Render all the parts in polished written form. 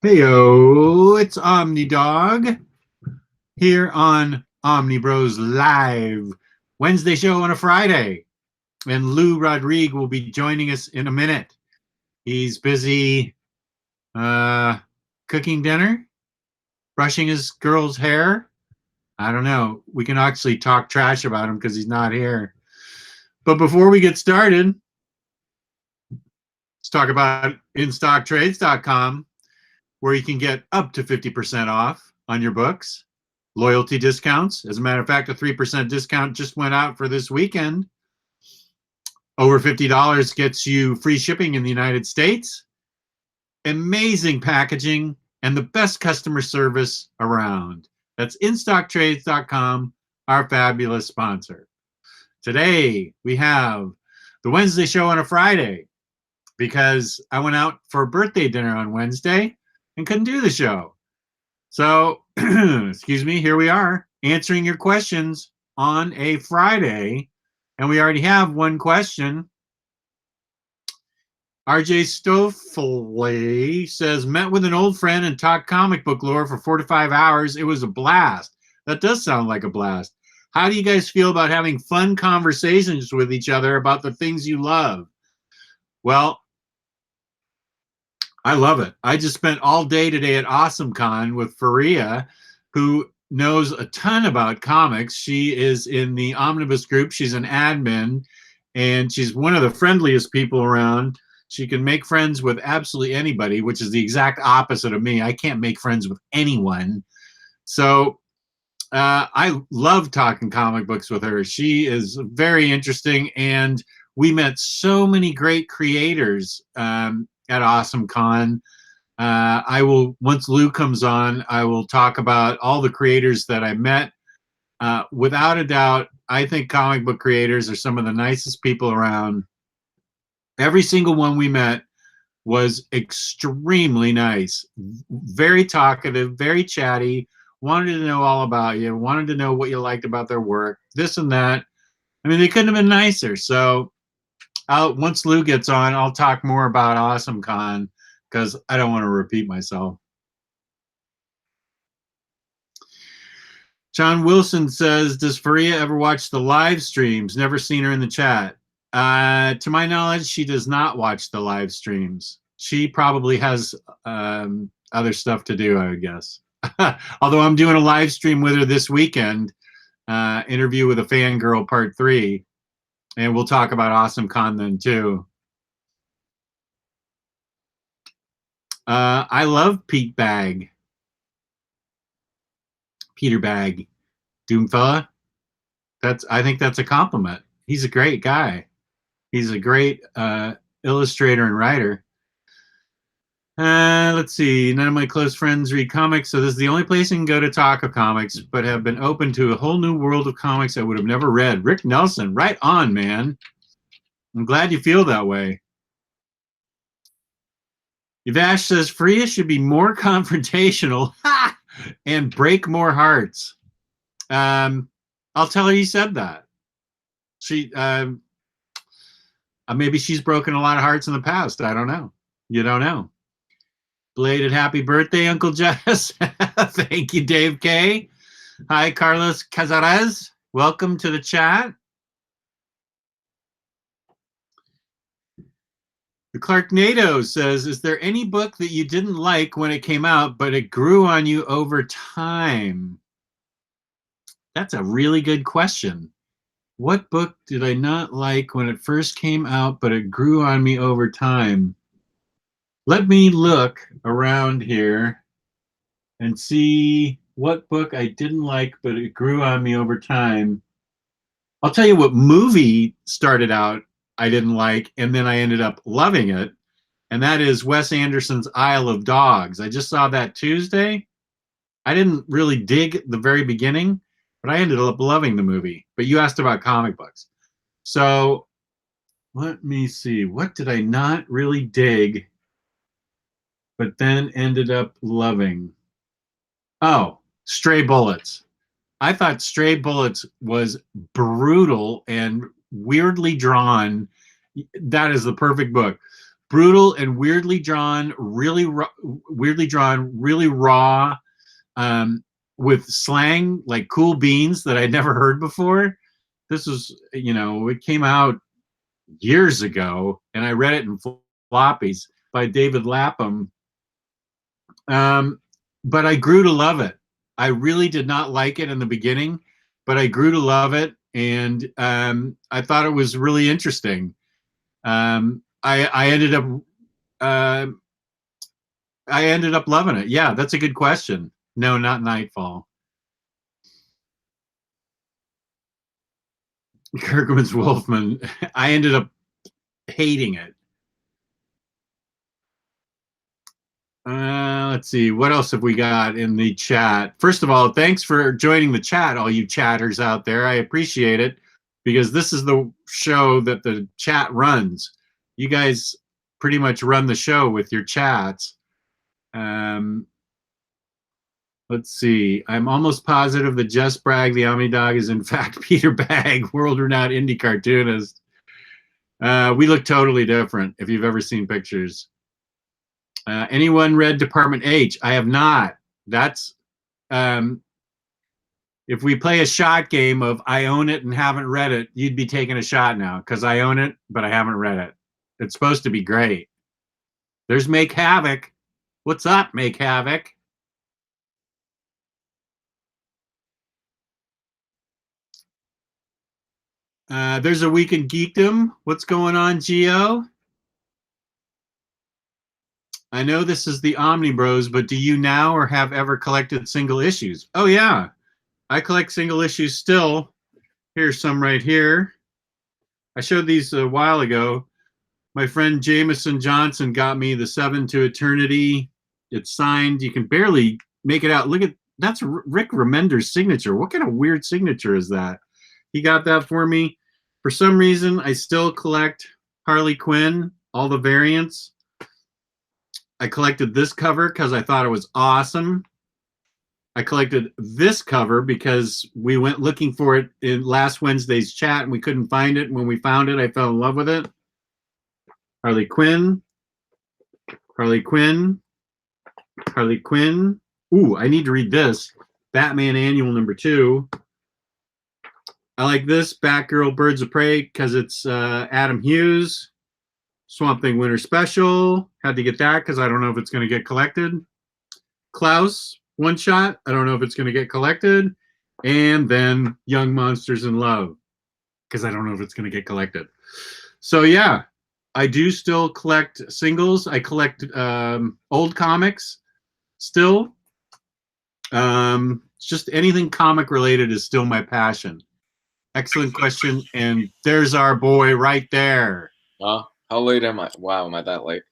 Heyo, it's OmniDog here on Omnibroslive, Wednesday show on a Friday. And Lou Rodrigue will be joining us in a minute. He's busy cooking dinner, brushing his girl's hair. I don't know. We can actually talk trash about him because he's not here. But before we get started, let's talk about InStockTrades.com, where you can get up to 50% off on your books. Loyalty discounts. As a matter of fact, a 3% discount just went out for this weekend. Over $50 gets you free shipping in the United States. Amazing packaging and the best customer service around. That's InStockTrades.com, our fabulous sponsor. Today, we have the Wednesday show on a Friday because I went out for a birthday dinner on Wednesday and couldn't do the show. So, excuse me, here we are answering your questions on a Friday. And we already have one question. RJ Stoffel says, met with an old friend and talked comic book lore for 4 to 5 hours. It was a blast. That does sound like a blast. How do you guys feel about having fun conversations with each other about the things you love? Well, I love it. I just spent all day today at AwesomeCon with Faria, who knows a ton about comics. She is in the Omnibus group. She's an admin, and she's one of the friendliest people around. She can make friends with absolutely anybody, which is the exact opposite of me. I can't make friends with anyone. So I love talking comic books with her. She is very interesting, and we met so many great creators at AwesomeCon. I will, once Lou comes on, I will talk about all the creators that I met. Without a doubt, I think comic book creators are some of the nicest people around. Every single one we met was extremely nice, very talkative, very chatty, wanted to know all about you, wanted to know what you liked about their work, this and that. I mean, they couldn't have been nicer. So once Lou gets on, I'll talk more about AwesomeCon because I don't want to repeat myself. John Wilson says, does Faria ever watch the live streams? Never seen her in the chat. To my knowledge, she does not watch the live streams. She probably has other stuff to do, I would guess. Although I'm doing a live stream with her this weekend, interview with a fangirl part 3. And we'll talk about AwesomeCon then too. I love Peter Bagg, Doomfella. I think that's a compliment. He's a great guy. He's a great illustrator and writer. Let's see. None of my close friends read comics, so this is the only place I can go to talk of comics, but have been open to a whole new world of comics I would have never read. Rick Nelson, right on, man. I'm glad you feel that way. Yvash says, Faria should be more confrontational and break more hearts. I'll tell her you said that. She, maybe she's broken a lot of hearts in the past. I don't know. You don't know. Belated happy birthday, Uncle Jess. Thank you, Dave K. Hi, Carlos Cazares. Welcome to the chat. The Clark Nato says, is there any book that you didn't like when it came out, but it grew on you over time? That's a really good question. What book did I not like when it first came out, but it grew on me over time? Let me look around here and see what book I didn't like, but it grew on me over time. I'll tell you what movie started out I didn't like, and then I ended up loving it, and that is Wes Anderson's Isle of Dogs. I just saw that Tuesday. I didn't really dig the very beginning, but I ended up loving the movie. But you asked about comic books. So let me see. What did I not really dig, but then ended up loving? Oh, Stray Bullets. I thought Stray Bullets was brutal and weirdly drawn. That is the perfect book. brutal and weirdly drawn, really raw, with slang like cool beans that I'd never heard before. This was, it came out years ago, and I read it in floppies by David Lapham. But I grew to love it. I really did not like it in the beginning, but I grew to love it, and I thought it was really interesting. I ended up loving it. Yeah, that's a good question. No, not Nightfall. Kirkman's Wolfman. I ended up hating it. Let's see. What else have we got in the chat? First of all, thanks for joining the chat, all you chatters out there. I appreciate it, because this is the show that the chat runs. You guys pretty much run the show with your chats. Let's see. I'm almost positive that Jess Bragg, the OmniDog, is in fact Peter Bagg, world-renowned indie cartoonist. We look totally different if you've ever seen pictures. Anyone read Department H? I have not. That's if we play a shot game of I own it and haven't read it, you'd be taking a shot now, because I own it, but I haven't read it. It's supposed to be great. There's Make Havoc. What's up, Make Havoc? There's a week in Geekdom. What's going on, Gio? I know this is the OmniBros, but do you now or have ever collected single issues? Oh, yeah. I collect single issues still. Here's some right here. I showed these a while ago. My friend Jameson Johnson got me the 7 to Eternity. It's signed. You can barely make it out. Look at, that's Rick Remender's signature. What kind of weird signature is that? He got that for me. For some reason, I still collect Harley Quinn, all the variants. I collected this cover because I thought it was awesome. I collected this cover because we went looking for it in last Wednesday's chat and we couldn't find it. And when we found it, I fell in love with it. Harley Quinn. Harley Quinn. Harley Quinn. Ooh, I need to read this. Batman Annual #2. I like this, Batgirl Birds of Prey, because it's Adam Hughes. Swamp Thing Winter Special. Had to get that because I don't know if it's going to get collected. Klaus, one shot. I don't know if it's going to get collected. And then Young Monsters in Love, because I don't know if it's going to get collected. So, yeah, I do still collect singles. I collect old comics still. Just anything comic related is still my passion. Excellent question. And there's our boy right there. How late am I? Wow, am I that late?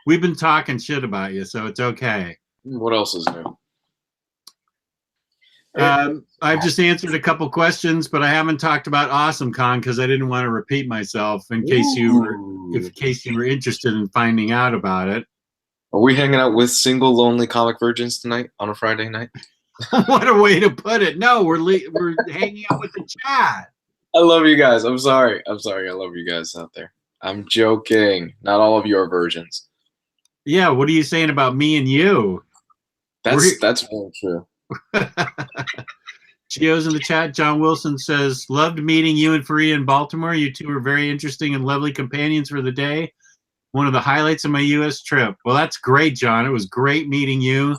We've been talking shit about you, so it's okay. What else is new? I've just answered a couple questions, but I haven't talked about AwesomeCon because I didn't want to repeat myself in case you were interested in finding out about it. Are we hanging out with single lonely comic virgins tonight on a Friday night? What a way to put it. No, we're hanging out with the chat. I love you guys. I'm sorry. I love you guys out there. I'm joking. Not all of you are virgins. Yeah, what are you saying about me and you? That's very true. Gio's in the chat. John Wilson says, loved meeting you and Faria in Baltimore. You two were very interesting and lovely companions for the day. One of the highlights of my U.S. trip. Well, that's great, John. It was great meeting you.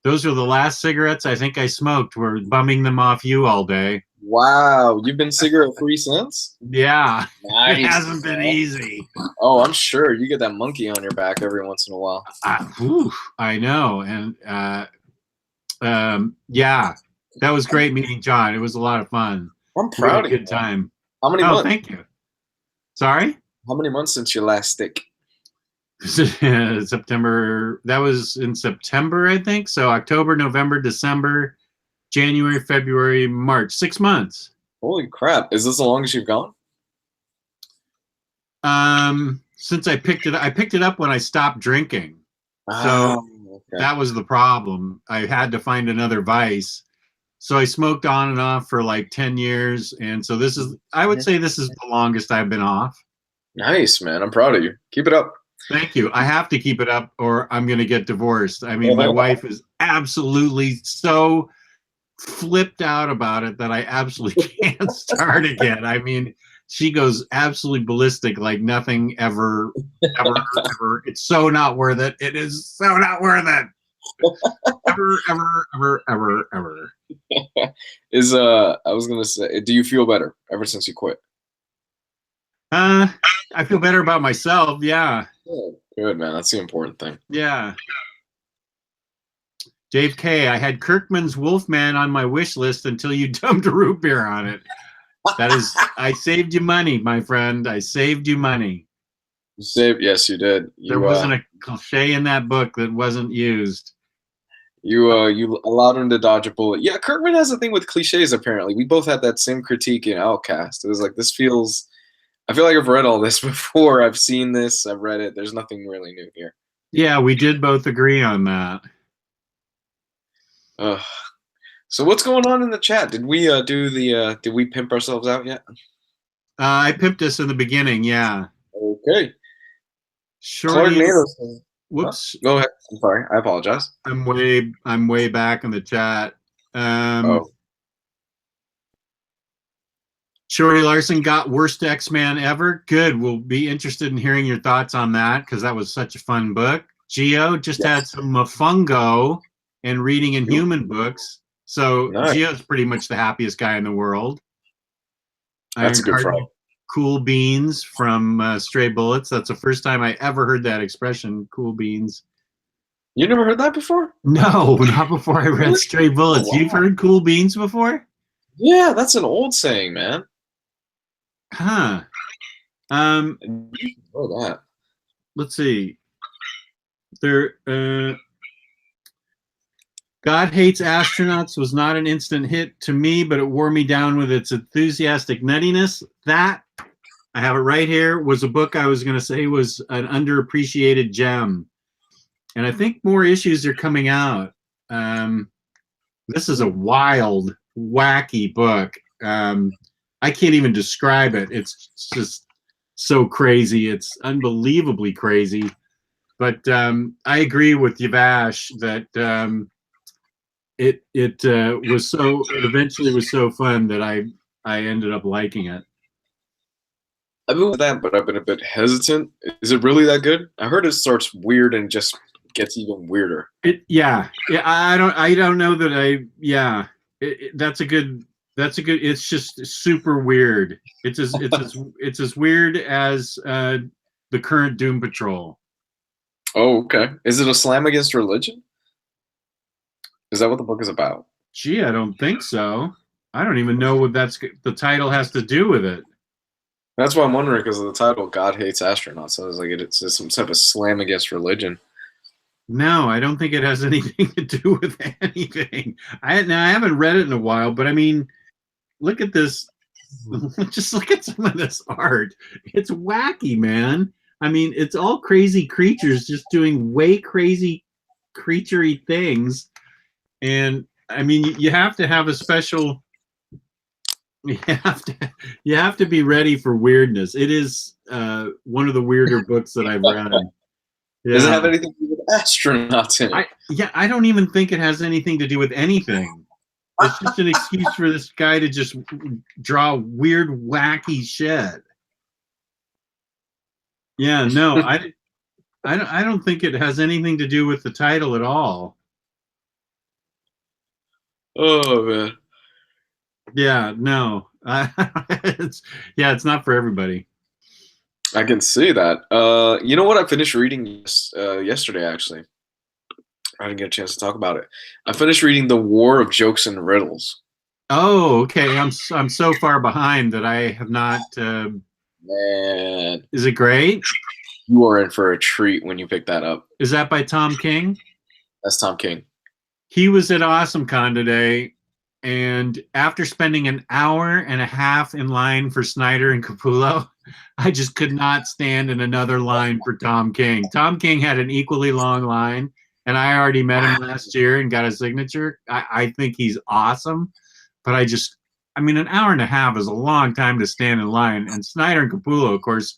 Those were the last cigarettes I think I smoked. We're bumming them off you all day. Wow, you've been cigarette-free since? Yeah, nice. It hasn't been easy. Oh, I'm sure. You get that monkey on your back every once in a while. I know. And yeah, that was great meeting John. It was a lot of fun. I'm proud of you. Good time. How many months? Thank you. Sorry? How many months since your last stick? September. That was in September, I think. So October, November, December, January, February, March. 6 months. Holy crap. Is this the longest you've gone? Since I picked it up when I stopped drinking. So okay. That was the problem. I had to find another vice. So I smoked on and off for like 10 years. And so this is, I would say this is the longest I've been off. Nice, man. I'm proud of you. Keep it up. Thank you. I have to keep it up or I'm going to get divorced. I mean, my wife is absolutely so flipped out about it that I absolutely can't start again. I mean, she goes absolutely ballistic like nothing ever, ever. It's so not worth it. It is so not worth it. Ever. I was gonna say, do you feel better ever since you quit? I feel better about myself. Yeah. Good, man. That's the important thing. Yeah. Dave K, I had Kirkman's Wolfman on my wish list until you dumped a root beer on it. That is, I saved you money, my friend. I saved you money. You saved, yes, you did. There wasn't a cliche in that book that wasn't used. You allowed him to dodge a bullet. Yeah, Kirkman has a thing with cliches, apparently. We both had that same critique in Outcast. It was like, this feels, I feel like I've read all this before. I've seen this. I've read it. There's nothing really new here. Yeah, we did both agree on that. So what's going on in the chat? Did we did we pimp ourselves out yet? I pimped us in the beginning, yeah. Okay. Shorty, whoops. Go ahead. I'm sorry. I apologize. I'm way back in the chat. Shorty Larson got worst X-Man ever. Good. We'll be interested in hearing your thoughts on that because that was such a fun book. Gio just had some Mofungo and reading in human books. So Gio's pretty much the happiest guy in the world. That's a good Friday. Cool beans from Stray Bullets. That's the first time I ever heard that expression, cool beans. You never heard that before? No, not before I read Stray Bullets. You've heard cool beans before? Yeah, that's an old saying, man. Huh. You know that. Let's see. God Hates Astronauts was not an instant hit to me, but it wore me down with its enthusiastic nuttiness. That, I have it right here, was a book I was going to say was an underappreciated gem. And I think more issues are coming out. This is a wild, wacky book. I can't even describe it. It's just so crazy. It's unbelievably crazy. But I agree with Yavash that it eventually was so fun that I ended up liking it. I've been with that, but I've been a bit hesitant. Is it really that good? I heard it starts weird and just gets even weirder. Yeah. I don't know that that's a good. It's just super weird. It's as weird as the current Doom Patrol. Oh, okay. Is it a slam against religion? Is that what the book is about? Gee, I don't think so. I don't even know what the title has to do with it. That's why I'm wondering, because of the title, God Hates Astronauts. So I was like, it's some type of slam against religion. No, I don't think it has anything to do with anything. I haven't read it in a while, but I mean, look at this. Just look at some of this art. It's wacky, man. I mean, it's all crazy creatures just doing way crazy creaturey things. And I mean, you have to have a special. You have to be ready for weirdness. It is one of the weirder books that I've read. Yeah. Does it have anything to do with astronauts in it? I don't even think it has anything to do with anything. It's just an excuse for this guy to just draw weird, wacky shit. Yeah, no, I don't think it has anything to do with the title at all. Oh man. Yeah, no. It's not for everybody. I can see that. You know what? I finished reading yesterday, actually. I didn't get a chance to talk about it. I finished reading The War of Jokes and Riddles. Oh, okay. I'm so far behind that I have not. Man, is it great? You are in for a treat when you pick that up. Is that by Tom King? That's Tom King. He was at AwesomeCon today, and after spending an hour and a half in line for Snyder and Capullo, I just could not stand in another line for Tom King. Tom King had an equally long line, and I already met him last year and got a signature. I think he's awesome, but I mean, an hour and a half is a long time to stand in line. And Snyder and Capullo, of course,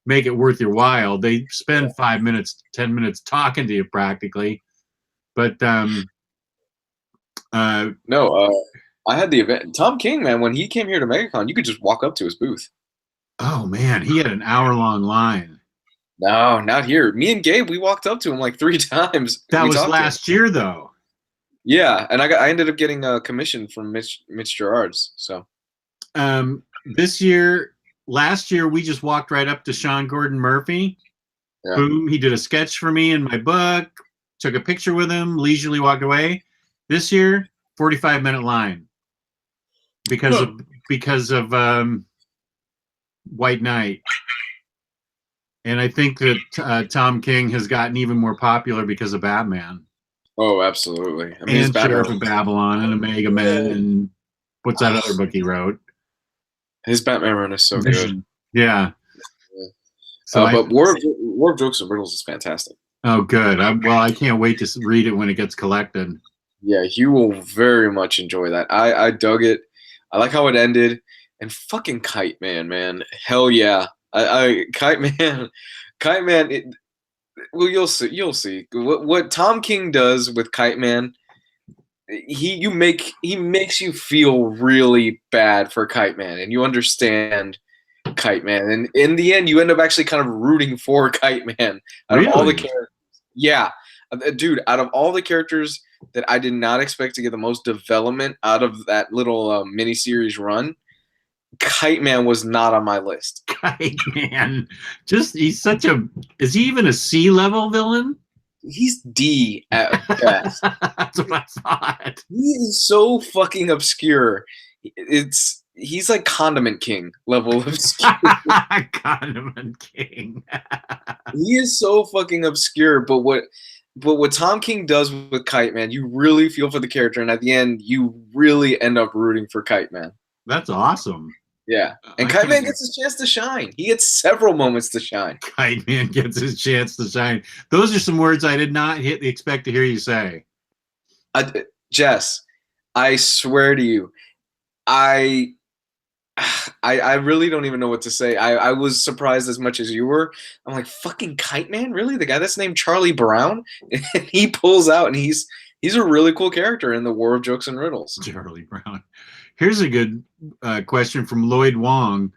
make it worth your while. They spend 5 minutes, 10 minutes talking to you practically. But No, I had the event. Tom King, man, when he came here to MegaCon, you could just walk up to his booth. oh man, he had an hour-long line. No, not here. Me and Gabe, we walked up to him like 3 times. That we was talked to him. last year, though. Yeah, and I ended up getting a commission from Mitch Gerards. So last year, we just walked right up to Sean Gordon Murphy. yeah. Boom, he did a sketch for me in my book, took a picture with him, leisurely walked away. This year, 45-minute line because of White Knight. And I think that Tom King has gotten even more popular because of Batman. Oh, absolutely. I mean, And Sheriff of Babylon and Omega Men and what's that other book he wrote? His Batman run is so good. Yeah. So but War of Jokes and Riddles is fantastic. Oh, good. I can't wait to read it when it gets collected. Yeah, you will very much enjoy that. I dug it. I like how it ended. And fucking Kite Man, man. Hell yeah. Kite Man. Well, you'll see. What Tom King does with Kite Man, he makes you feel really bad for Kite Man, and you understand Kite Man, and in the end, you end up actually kind of rooting for Kite Man. Out of all the characters, yeah, dude, out of all the characters that I did not expect to get the most development out of that little miniseries run, Kite Man was not on my list. Kite Man, he's such a. Is he even a C-level villain? He's D at best. That's what I thought. He is so fucking obscure. He's like Condiment King level of obscure. Condiment King. He is so fucking obscure, but what Tom King does with Kite Man, you really feel for the character, and at the end, you really end up rooting for Kite Man. That's awesome. Yeah, and Kite Man gets his chance to shine. He gets several moments to shine. Kite Man gets his chance to shine. Those are some words I did not expect to hear you say. Jess, I swear to you, I really don't even know what to say. I was surprised as much as you were. I'm like, fucking Kite Man? Really? The guy that's named Charlie Brown? And he pulls out, and he's a really cool character in the War of Jokes and Riddles. Charlie Brown. Here's a good question from Lloyd Wong.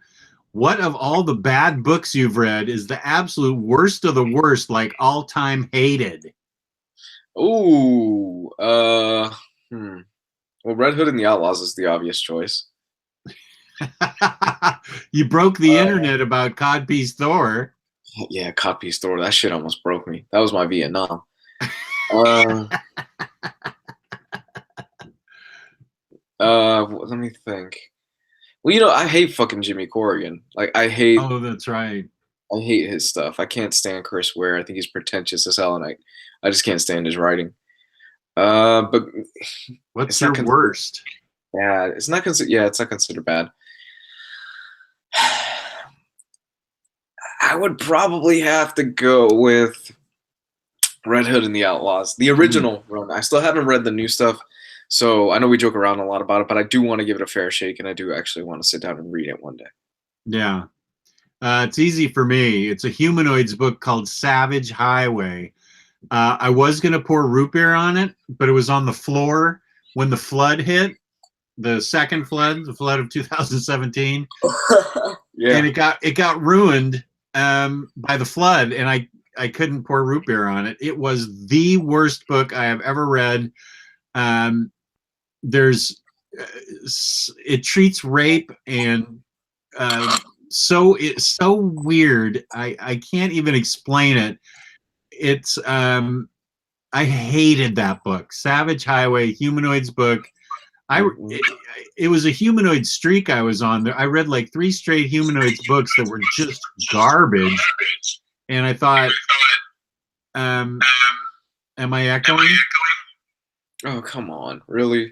What of all the bad books you've read is the absolute worst of the worst, like all-time hated? Ooh. Well, Red Hood and the Outlaws is the obvious choice. You broke the internet about Codpiece Thor. Yeah, Codpiece Thor. That shit almost broke me. That was my Vietnam. Let me think. Well, I hate fucking Jimmy Corrigan. Like, I hate. Oh, that's right. I hate his stuff. I can't stand Chris Ware. I think he's pretentious as hell, and I just can't stand his writing. But what's your worst? Yeah, it's not considered. Yeah, it's not considered bad. I would probably have to go with Red Hood and the Outlaws, the original run. I still haven't read the new stuff, so I know we joke around a lot about it, but I do want to give it a fair shake, and I do actually want to sit down and read it one day. Yeah. It's easy for me. It's a humanoids book called Savage Highway. I was going to pour root beer on it, but it was on the floor when the flood hit, the second flood, the flood of 2017. Yeah. And it got ruined by the flood, and I couldn't pour root beer on it. It was the worst book I have ever read. It treats rape and it's so weird. I can't even explain it. It's I hated that book, Savage Highway, humanoids book. It was a humanoid streak I was on. I read like 3 straight humanoids books that were just garbage, and I thought, am I echoing? Oh, come on, really?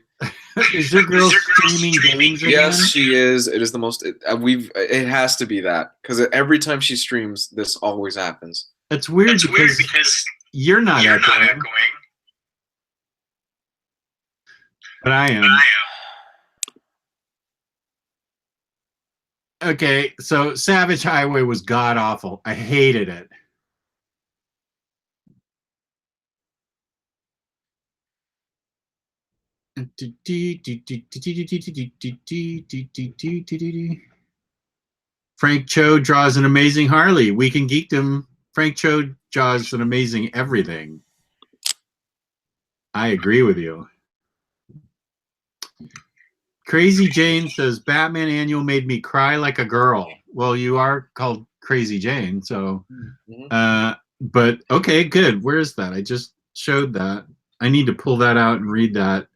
Is your girl streaming games again? Yes, she is. It is the most. It has to be that, because every time she streams, this always happens. That's weird because you're not echoing. But I am. Okay, so Savage Highway was god awful. I hated it. Frank Cho draws an amazing Harley. We can Geekdom. Frank Cho draws an amazing everything. I agree with you. Crazy Jane says Batman Annual made me cry like a girl. Well, you are called Crazy Jane, so but okay, good. Where's that? I just showed that. I need to pull that out and read that.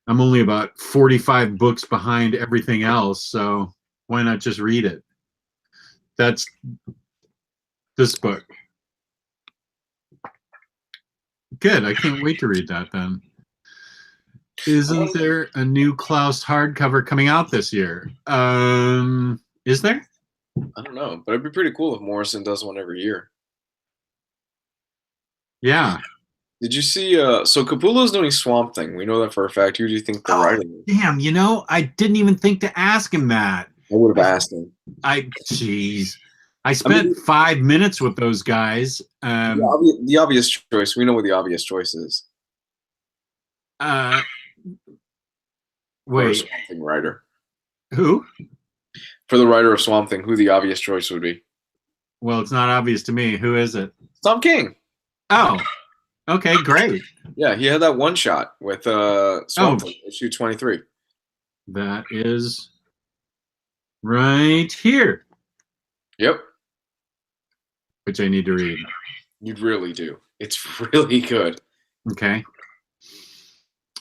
I'm only about 45 books behind everything else, so why not just read it? That's this book. Good. I can't wait to read that then. Isn't there a new Klaus hardcover coming out this year? Is there? I don't know, but it'd be pretty cool if Morrison does one every year. Yeah. Did you see? So Capullo's doing Swamp Thing. We know that for a fact. Who do you think the writing is? Damn, you know, I didn't even think to ask him that. I would have asked him. Jeez. I spent 5 minutes with those guys. The obvious choice. We know what the obvious choice is. Wait. Swamp Thing writer. Who? For the writer of Swamp Thing, who the obvious choice would be? Well, it's not obvious to me. Who is it? Tom King. Oh. Okay, great. Yeah, he had that one shot with Swamp Thing, issue 23. That is right here. Yep. Which I need to read. You really do. It's really good. Okay.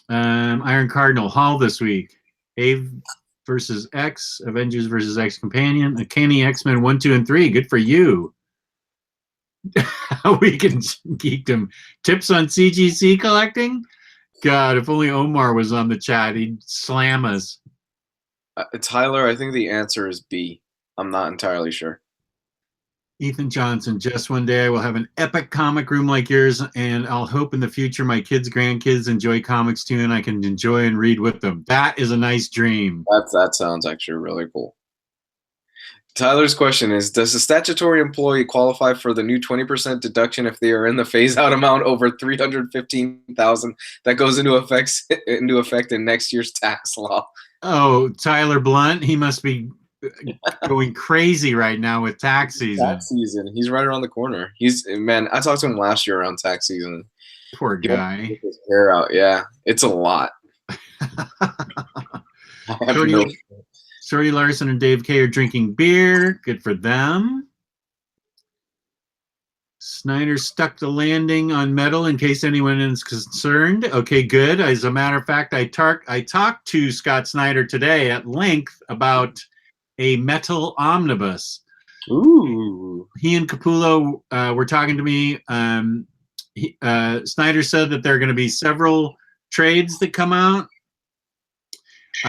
Iron Cardinal Hall this week. Ave versus X, Avengers versus X Companion, Uncanny X-Men 1, 2, and 3. Good for you. We can Geekdom. Tips on CGC collecting? God, if only Omar was on the chat, he'd slam us. Tyler, I think the answer is B. I'm not entirely sure. Ethan Johnson, just one day I will have an epic comic room like yours, and I'll hope in the future my kids, grandkids enjoy comics too, and I can enjoy and read with them. That is a nice dream. That sounds actually really cool. Tyler's question is, does a statutory employee qualify for the new 20% deduction if they are in the phase-out amount over $315,000 that goes into effect in next year's tax law? Oh, Tyler Blunt, he must be going crazy right now with tax season. Tax season. He's right around the corner. Man, I talked to him last year around tax season. Poor guy. Get his hair out. Yeah, it's a lot. Shorty Larson and Dave K are drinking beer. Good for them. Snyder stuck the landing on metal in case anyone is concerned. Okay, good. As a matter of fact, I talked to Scott Snyder today at length about a metal omnibus. Ooh. He and Capullo were talking to me. Snyder said that there are going to be several trades that come out.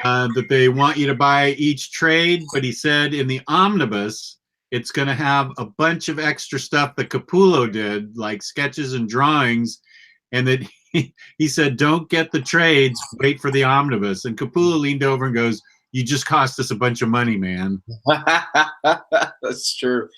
That they want you to buy each trade, but he said in the omnibus, it's going to have a bunch of extra stuff that Capullo did, like sketches and drawings, and that he said, don't get the trades, wait for the omnibus. And Capullo leaned over and goes, you just cost us a bunch of money, man. That's true.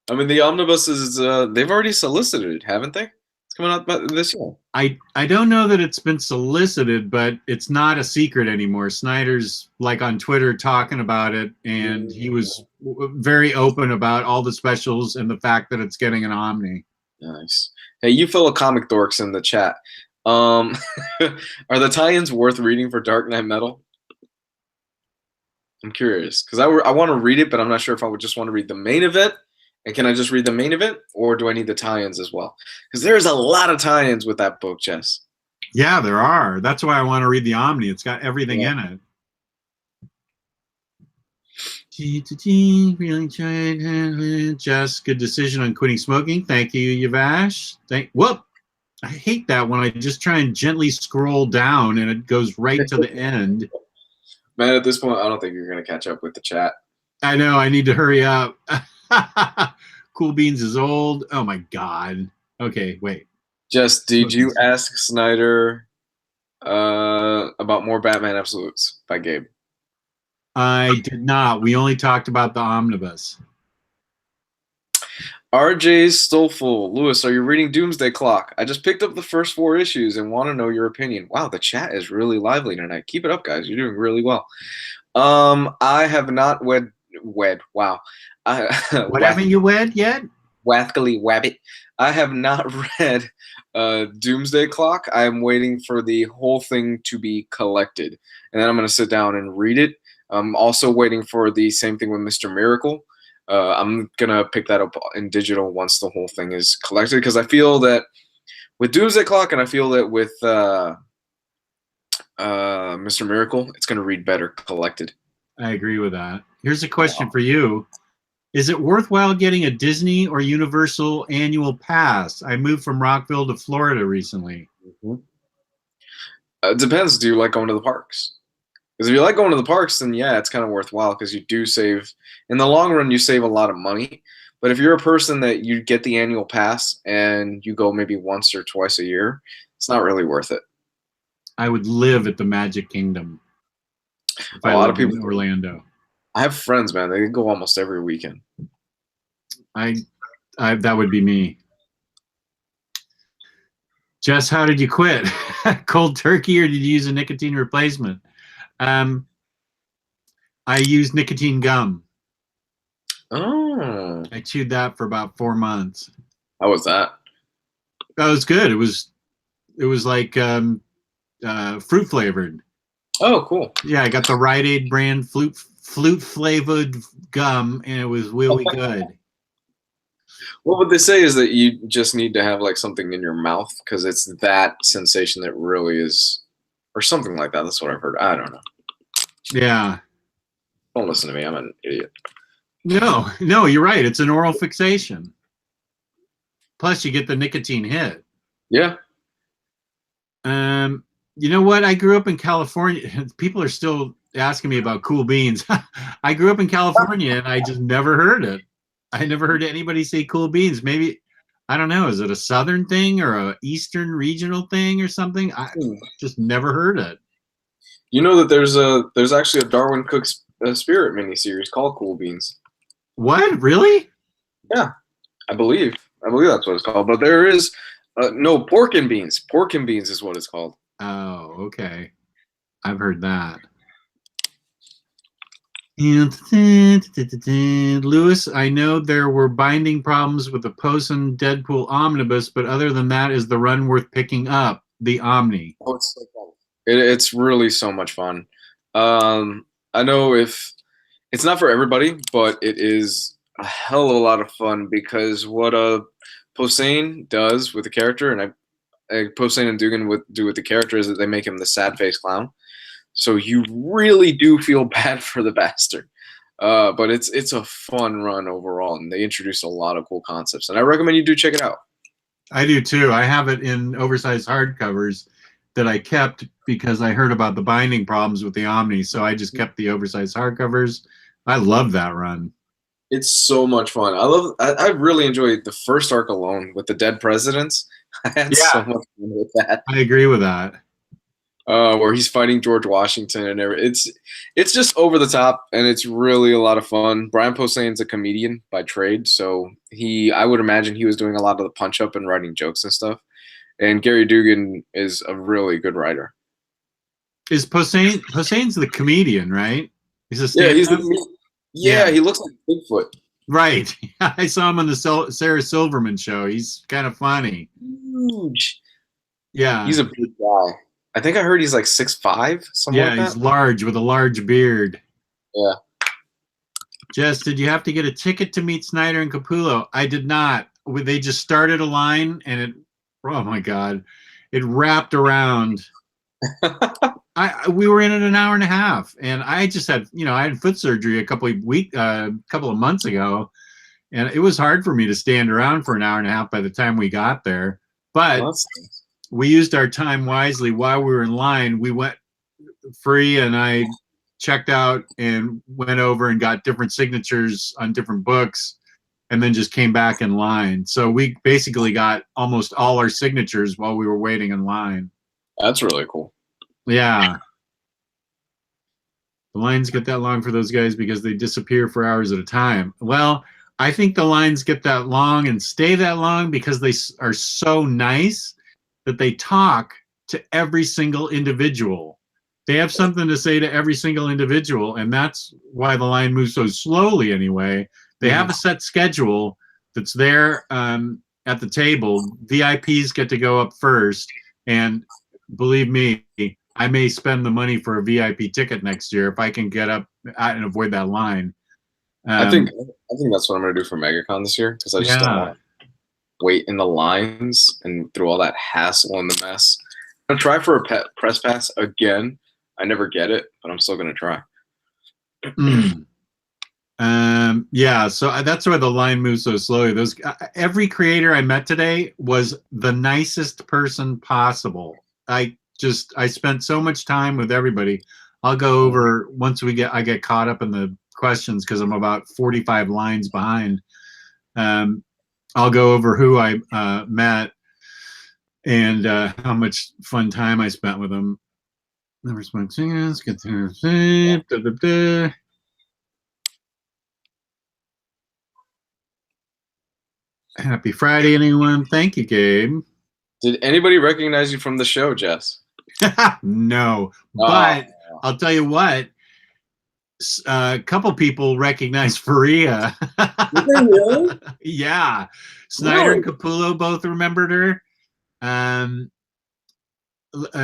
I mean, the omnibus is, they've already solicited, haven't they? Coming out this year. I don't know that it's been solicited, but it's not a secret anymore. Snyder's like on Twitter talking about it, and he was very open about all the specials and the fact that it's getting an Omni. Nice. Hey, you fellow comic dorks in the chat. Are the tie-ins worth reading for Dark Knight Metal? I'm curious because I want to read it, but I'm not sure if I would just want to read the main event. And can I just read the main event, or do I need the tie-ins as well? Because there's a lot of tie-ins with that book, Jess. Yeah, there are. That's why I want to read the Omni. It's got everything in it. Really enjoyed Jess. Good decision on quitting smoking. Thank you, Yavash. Whoop! I hate that when I just try and gently scroll down and it goes right to the end. Man, at this point, I don't think you're going to catch up with the chat. I know. I need to hurry up. Cool Beans is old. Oh my God. Okay, wait. Jess, did you ask Snyder about more Batman Absolutes by Gabe? I did not. We only talked about the omnibus. RJ's still full. Lewis, are you reading Doomsday Clock? I just picked up the first 4 issues and want to know your opinion. Wow, the chat is really lively tonight. Keep it up, guys. You're doing really well. I have not wed. Wow. What haven't you read yet? Wathkily Wabbit. I have not read Doomsday Clock. I'm waiting for the whole thing to be collected, and then I'm going to sit down and read it. I'm also waiting for the same thing with Mr. Miracle. I'm going to pick that up in digital once the whole thing is collected, because I feel that with Doomsday Clock and I feel that with Mr. Miracle, it's going to read better collected. I agree with that. Here's a question for you. Is it worthwhile getting a Disney or Universal annual pass? I moved from Rockville to Florida recently. It depends. Do you like going to the parks? Because if you like going to the parks, then yeah, it's kind of worthwhile, because you do save. In the long run, you save a lot of money. But if you're a person that you get the annual pass and you go maybe once or twice a year, it's not really worth it. I would live at the Magic Kingdom. A lot of people in Orlando. I have friends, man. They go almost every weekend. That would be me. Jess, how did you quit? Cold turkey, or did you use a nicotine replacement? I used nicotine gum. Oh. I chewed that for about 4 months. How was that? That was good. It was like fruit flavored. Oh, cool. Yeah, I got the Rite Aid brand flute flavored gum, and it was really good. Well, what they say is that you just need to have like something in your mouth, because it's that sensation that really is, or something like that. That's what I've heard. I don't know. Yeah. Don't listen to me. I'm an idiot. No, you're right. It's an oral fixation. Plus, you get the nicotine hit. Yeah. You know what? I grew up in California. People are still asking me about cool beans. I grew up in California, and I just never heard it. I never heard anybody say cool beans. Maybe, I don't know, is it a Southern thing or a Eastern regional thing or something? I just never heard it. You know that there's actually a Darwyn Cooke's Spirit miniseries called Cool Beans. What? Really? Yeah, I believe that's what it's called. But there is no, Pork and Beans. Pork and Beans is what it's called. Oh, okay. I've heard that. And Lewis, I know there were binding problems with the Posen Deadpool Omnibus, but other than that, is the run worth picking up? The Omni. Oh, it's so fun. It's really so much fun. I know if it's not for everybody, but it is a hell of a lot of fun, because what Posehn does with the character, and Posehn and Dugan do with the character, is that they make him the sad face clown. So you really do feel bad for the bastard. But it's a fun run overall, and they introduce a lot of cool concepts, and I recommend you do check it out. I do too. I have it in oversized hardcovers that I kept because I heard about the binding problems with the Omni, so I just kept the oversized hardcovers. I love that run. It's so much fun. I really enjoyed the first arc alone with the dead presidents. I had so much fun with that. I agree with that. Where he's fighting George Washington and everything. It's just over the top, and it's really a lot of fun. Brian Posehn's a comedian by trade, so I would imagine he was doing a lot of the punch up and writing jokes and stuff. And Gary Dugan is a really good writer. Is Posehn's the comedian, right? He's a yeah, he looks like Bigfoot. Right. I saw him on the Sarah Silverman show. He's kind of funny. Huge. Yeah. He's a big guy. I think I heard he's like 6'5", something like that. Yeah, he's large with a large beard. Yeah. Jess, did you have to get a ticket to meet Snyder and Capullo? I did not. They just started a line, and oh my God, it wrapped around. We were in it an hour and a half, and I just had, I had foot surgery a couple of months ago, and it was hard for me to stand around for an hour and a half by the time we got there. But we used our time wisely. While we were in line, we went free, and I checked out and went over and got different signatures on different books, and then just came back in line. So we basically got almost all our signatures while we were waiting in line. That's really cool. Yeah. The lines get that long for those guys because they disappear for hours at a time. Well, I think the lines get that long and stay that long because they are so nice that they talk to every single individual. They have something to say to every single individual, and that's why the line moves so slowly anyway. They have a set schedule that's there at the table. VIPs get to go up first, and believe me, I may spend the money for a VIP ticket next year if I can get up and avoid that line. I think that's what I'm gonna do for MegaCon this year because I just don't want to wait in the lines and through all that hassle and the mess. I'm gonna try for a press pass again. I never get it, but I'm still gonna try. Yeah, so that's why the line moves so slowly. Every creator I met today was the nicest person possible. I spent so much time with everybody. I'll go over once I get caught up in the questions because I'm about 45 lines behind. I'll go over who I met and how much fun time I spent with them. Never smoke cigarettes, get there. Happy Friday, anyone? Thank you, Gabe. Did anybody recognize you from the show, Jess? No, but I'll tell you what. A couple people recognize Faria. Did they really? Yeah, Snyder and Capullo both remembered her.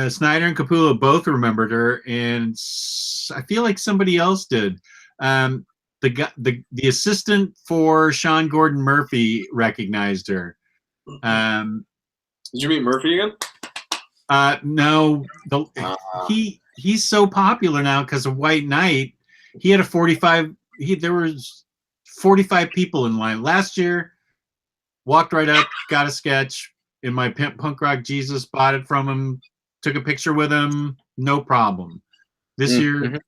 Snyder and Capullo both remembered her, and I feel like somebody else did. The assistant for Sean Gordon Murphy recognized her. Did you meet Murphy again? No, he's so popular now because of White Knight. He had there was 45 people in line last year. Walked right up, got a sketch in my Punk Rock Jesus, bought it from him, took a picture with him, no problem. This year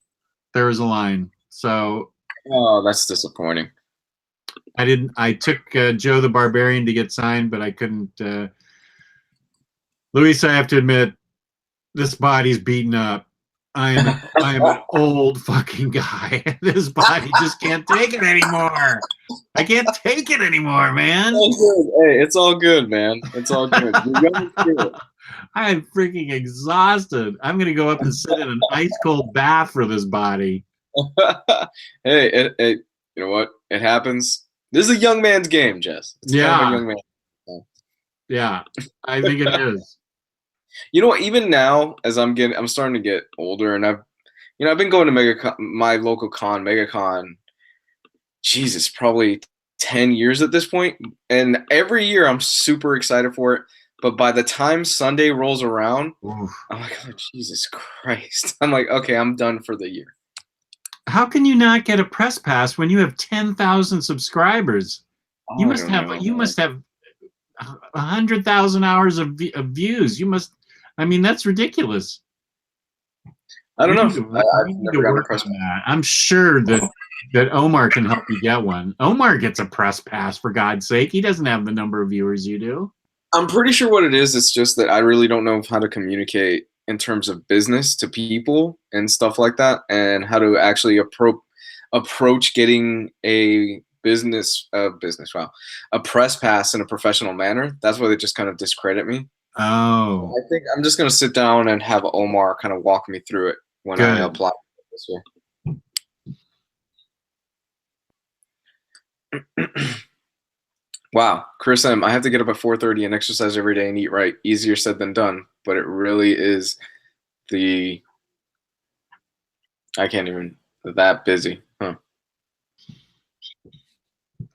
there was a line, so. Oh, that's disappointing. I took Joe the Barbarian to get signed, but I couldn't. Luis, I have to admit, this body's beaten up. I am an old fucking guy. This body just can't take it anymore. I can't take it anymore, man. Hey, it's all good, man. It's all good. I'm freaking exhausted. I'm gonna go up and sit in an ice cold bath for this body. Hey, you know what? It happens. This is a young man's game, Jess. It's kind of a young man. Yeah, I think it is. You know what? Even now, as I'm starting to get older, and I've been going to my local con, MegaCon. Jesus, probably 10 years at this point, and every year I'm super excited for it. But by the time Sunday rolls around, I'm like, oh, Jesus Christ! I'm like, okay, I'm done for the year. How can you not get a press pass when you have 10,000 subscribers? You must have 100,000 hours of views. You must. I mean, that's ridiculous. I don't know. I've never gotten a press pass. I'm sure that Omar can help you get one. Omar gets a press pass, for God's sake. He doesn't have the number of viewers you do. I'm pretty sure what it is. It's just that I really don't know how to communicate in terms of business to people and stuff like that, and how to actually approach getting a press pass in a professional manner. That's why they just kind of discredit me. Oh. I think I'm just going to sit down and have Omar kind of walk me through it when I apply this year. Wow, Chris M., I have to get up at 4:30 and exercise every day and eat right. Easier said than done, but it really is I can't even that busy. Huh.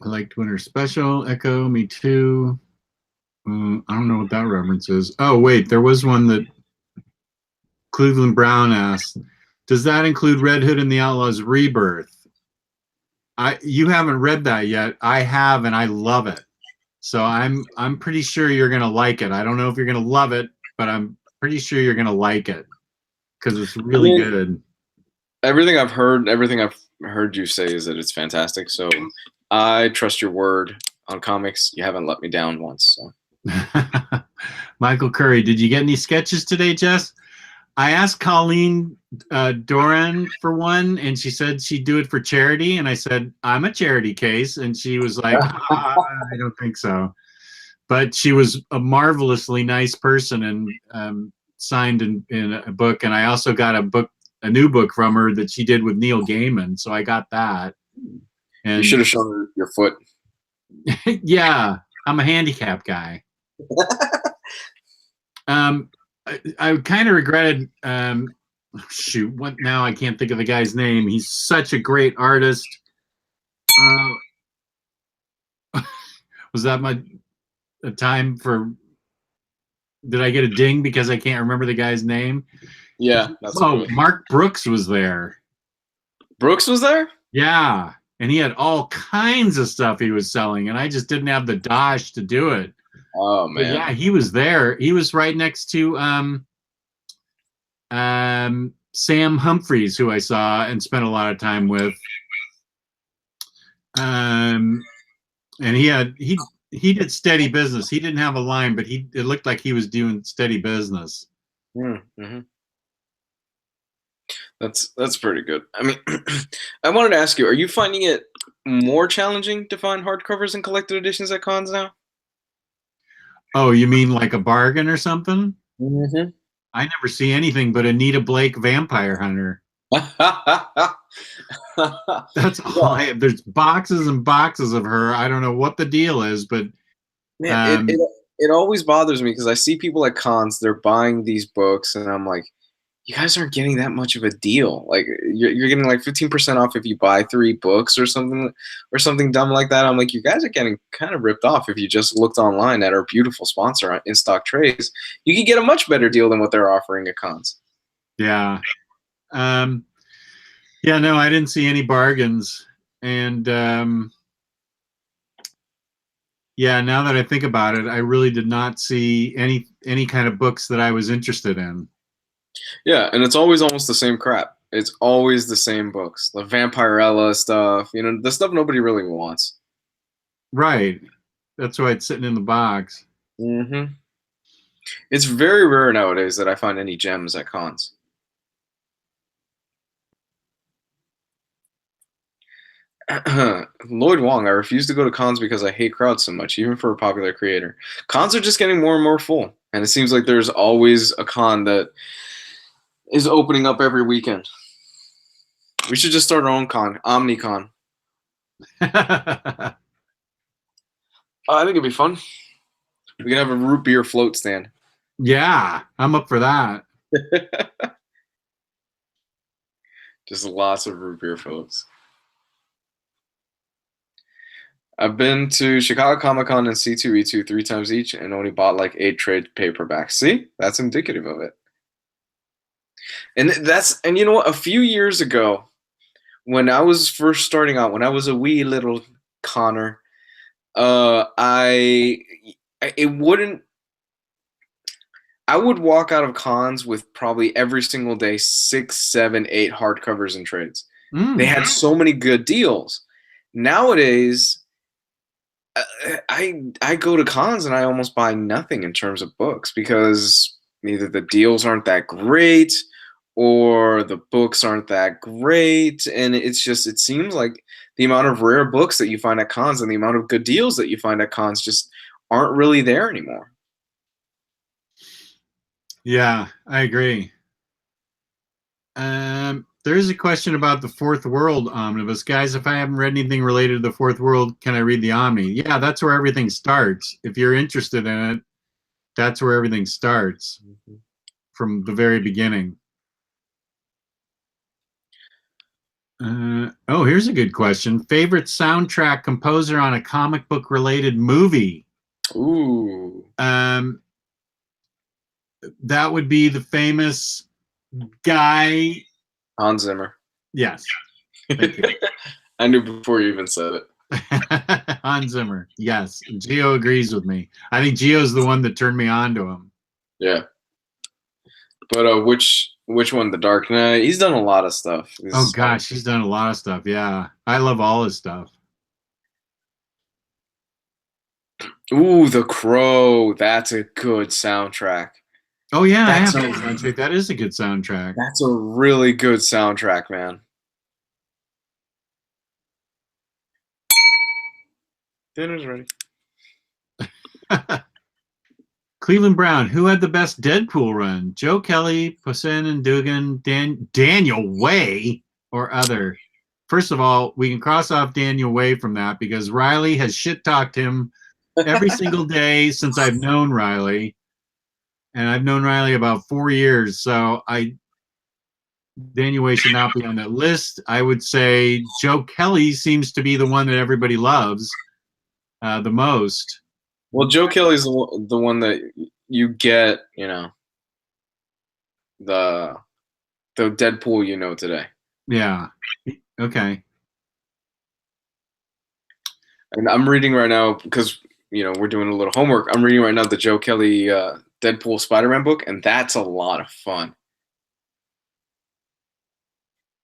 I liked Winter Special. Echo, me too. I don't know what that reference is. Oh, wait, there was one that Cleveland Brown asked. Does that include Red Hood and the Outlaws Rebirth? You haven't read that yet. I have, and I love it. So I'm pretty sure you're gonna like it. I don't know if you're gonna love it, but I'm pretty sure you're gonna like it because it's really good. Everything I've heard you say is that it's fantastic. So I trust your word on comics. You haven't let me down once. So. Michael Curry, did you get any sketches today, Jess? I asked Colleen Doran for one, and she said she'd do it for charity. And I said, I'm a charity case. And she was like, I don't think so. But she was a marvelously nice person and signed in a book. And I also got a new book from her that she did with Neil Gaiman. So I got that. And you should have shown her your foot. yeah, I'm a handicap guy. I kind of regretted. Shoot, what now? I can't think of the guy's name. He's such a great artist. Was that my time for? Did I get a ding because I can't remember the guy's name? Yeah. Mark Brooks was there. Brooks was there? Yeah, and he had all kinds of stuff he was selling, and I just didn't have the dosh to do it. Oh man! But yeah, he was there. He was right next to Sam Humphreys, who I saw and spent a lot of time with. And he did steady business. He didn't have a line, but it looked like he was doing steady business. Mm-hmm. That's pretty good. I mean, I wanted to ask you: are you finding it more challenging to find hardcovers and collected editions at cons now? Oh, you mean like a bargain or something? Mm-hmm. I never see anything but Anita Blake Vampire Hunter. That's all I have. There's boxes and boxes of her. I don't know what the deal is, but man, it always bothers me because I see people at cons, they're buying these books, and I'm like, you guys aren't getting that much of a deal. Like you're getting like 15% off if you buy 3 books or something dumb like that. I'm like, you guys are getting kind of ripped off if you just looked online at our beautiful sponsor on In Stock Trades. You could get a much better deal than what they're offering at cons. Yeah. Yeah, no, I didn't see any bargains. And yeah, now that I think about it, I really did not see any kind of books that I was interested in. Yeah, and it's always almost the same crap. It's always the same books. The Vampirella stuff, the stuff nobody really wants. Right. That's why it's sitting in the box. Mm-hmm. It's very rare nowadays that I find any gems at cons. Lloyd Wong, I refuse to go to cons because I hate crowds so much, even for a popular creator. Cons are just getting more and more full, and it seems like there's always a con that is opening up every weekend. We should just start our own con, OmniCon. I think it'd be fun. We could have a root beer float stand. Yeah, I'm up for that. Just lots of root beer floats. I've been to Chicago Comic-Con and C2E2 3 times each and only bought like 8 trade paperbacks. See? That's indicative of it. And you know what? A few years ago, when I was first starting out, when I was a wee little conner, I would walk out of cons with probably every single day 6, 7, 8 hardcovers and trades. They had so many good deals. Nowadays, I go to cons and I almost buy nothing in terms of books because either the deals aren't that great or the books aren't that great, and it seems like the amount of rare books that you find at cons and the amount of good deals that you find at cons just aren't really there anymore. Yeah, I agree. There is a question about the Fourth World Omnibus. Guys, if I haven't read anything related to the Fourth World, can I read the Omni? Yeah, that's where everything starts. If you're interested in it, that's where everything starts from the very beginning. Oh, here's a good question. Favorite soundtrack composer on a comic book related movie? Ooh. That would be the famous guy. Hans Zimmer. Yes. Thank you. I knew before you even said it. Hans Zimmer. Yes. Gio agrees with me. I think Gio's the one that turned me on to him. Yeah. But which one? The Dark Knight? He's done a lot of stuff. Oh gosh, he's done a lot of stuff. Yeah. I love all his stuff. Ooh, The Crow. That's a good soundtrack. Oh yeah, I have That's that a soundtrack. That is a good soundtrack. that's a really good soundtrack, man. Dinner's ready. Cleveland Brown, who had the best Deadpool run? Joe Kelly, Posen and Dugan, Daniel Way, or other? First of all, we can cross off Daniel Way from that because Riley has shit talked him every single day since I've known Riley. And I've known Riley about 4 years. So Daniel Way should not be on that list. I would say Joe Kelly seems to be the one that everybody loves the most. Well, Joe Kelly's the one that you get, the Deadpool today. Yeah. Okay. And I'm reading right now because we're doing a little homework. I'm reading right now the Joe Kelly Deadpool Spider-Man book, and that's a lot of fun.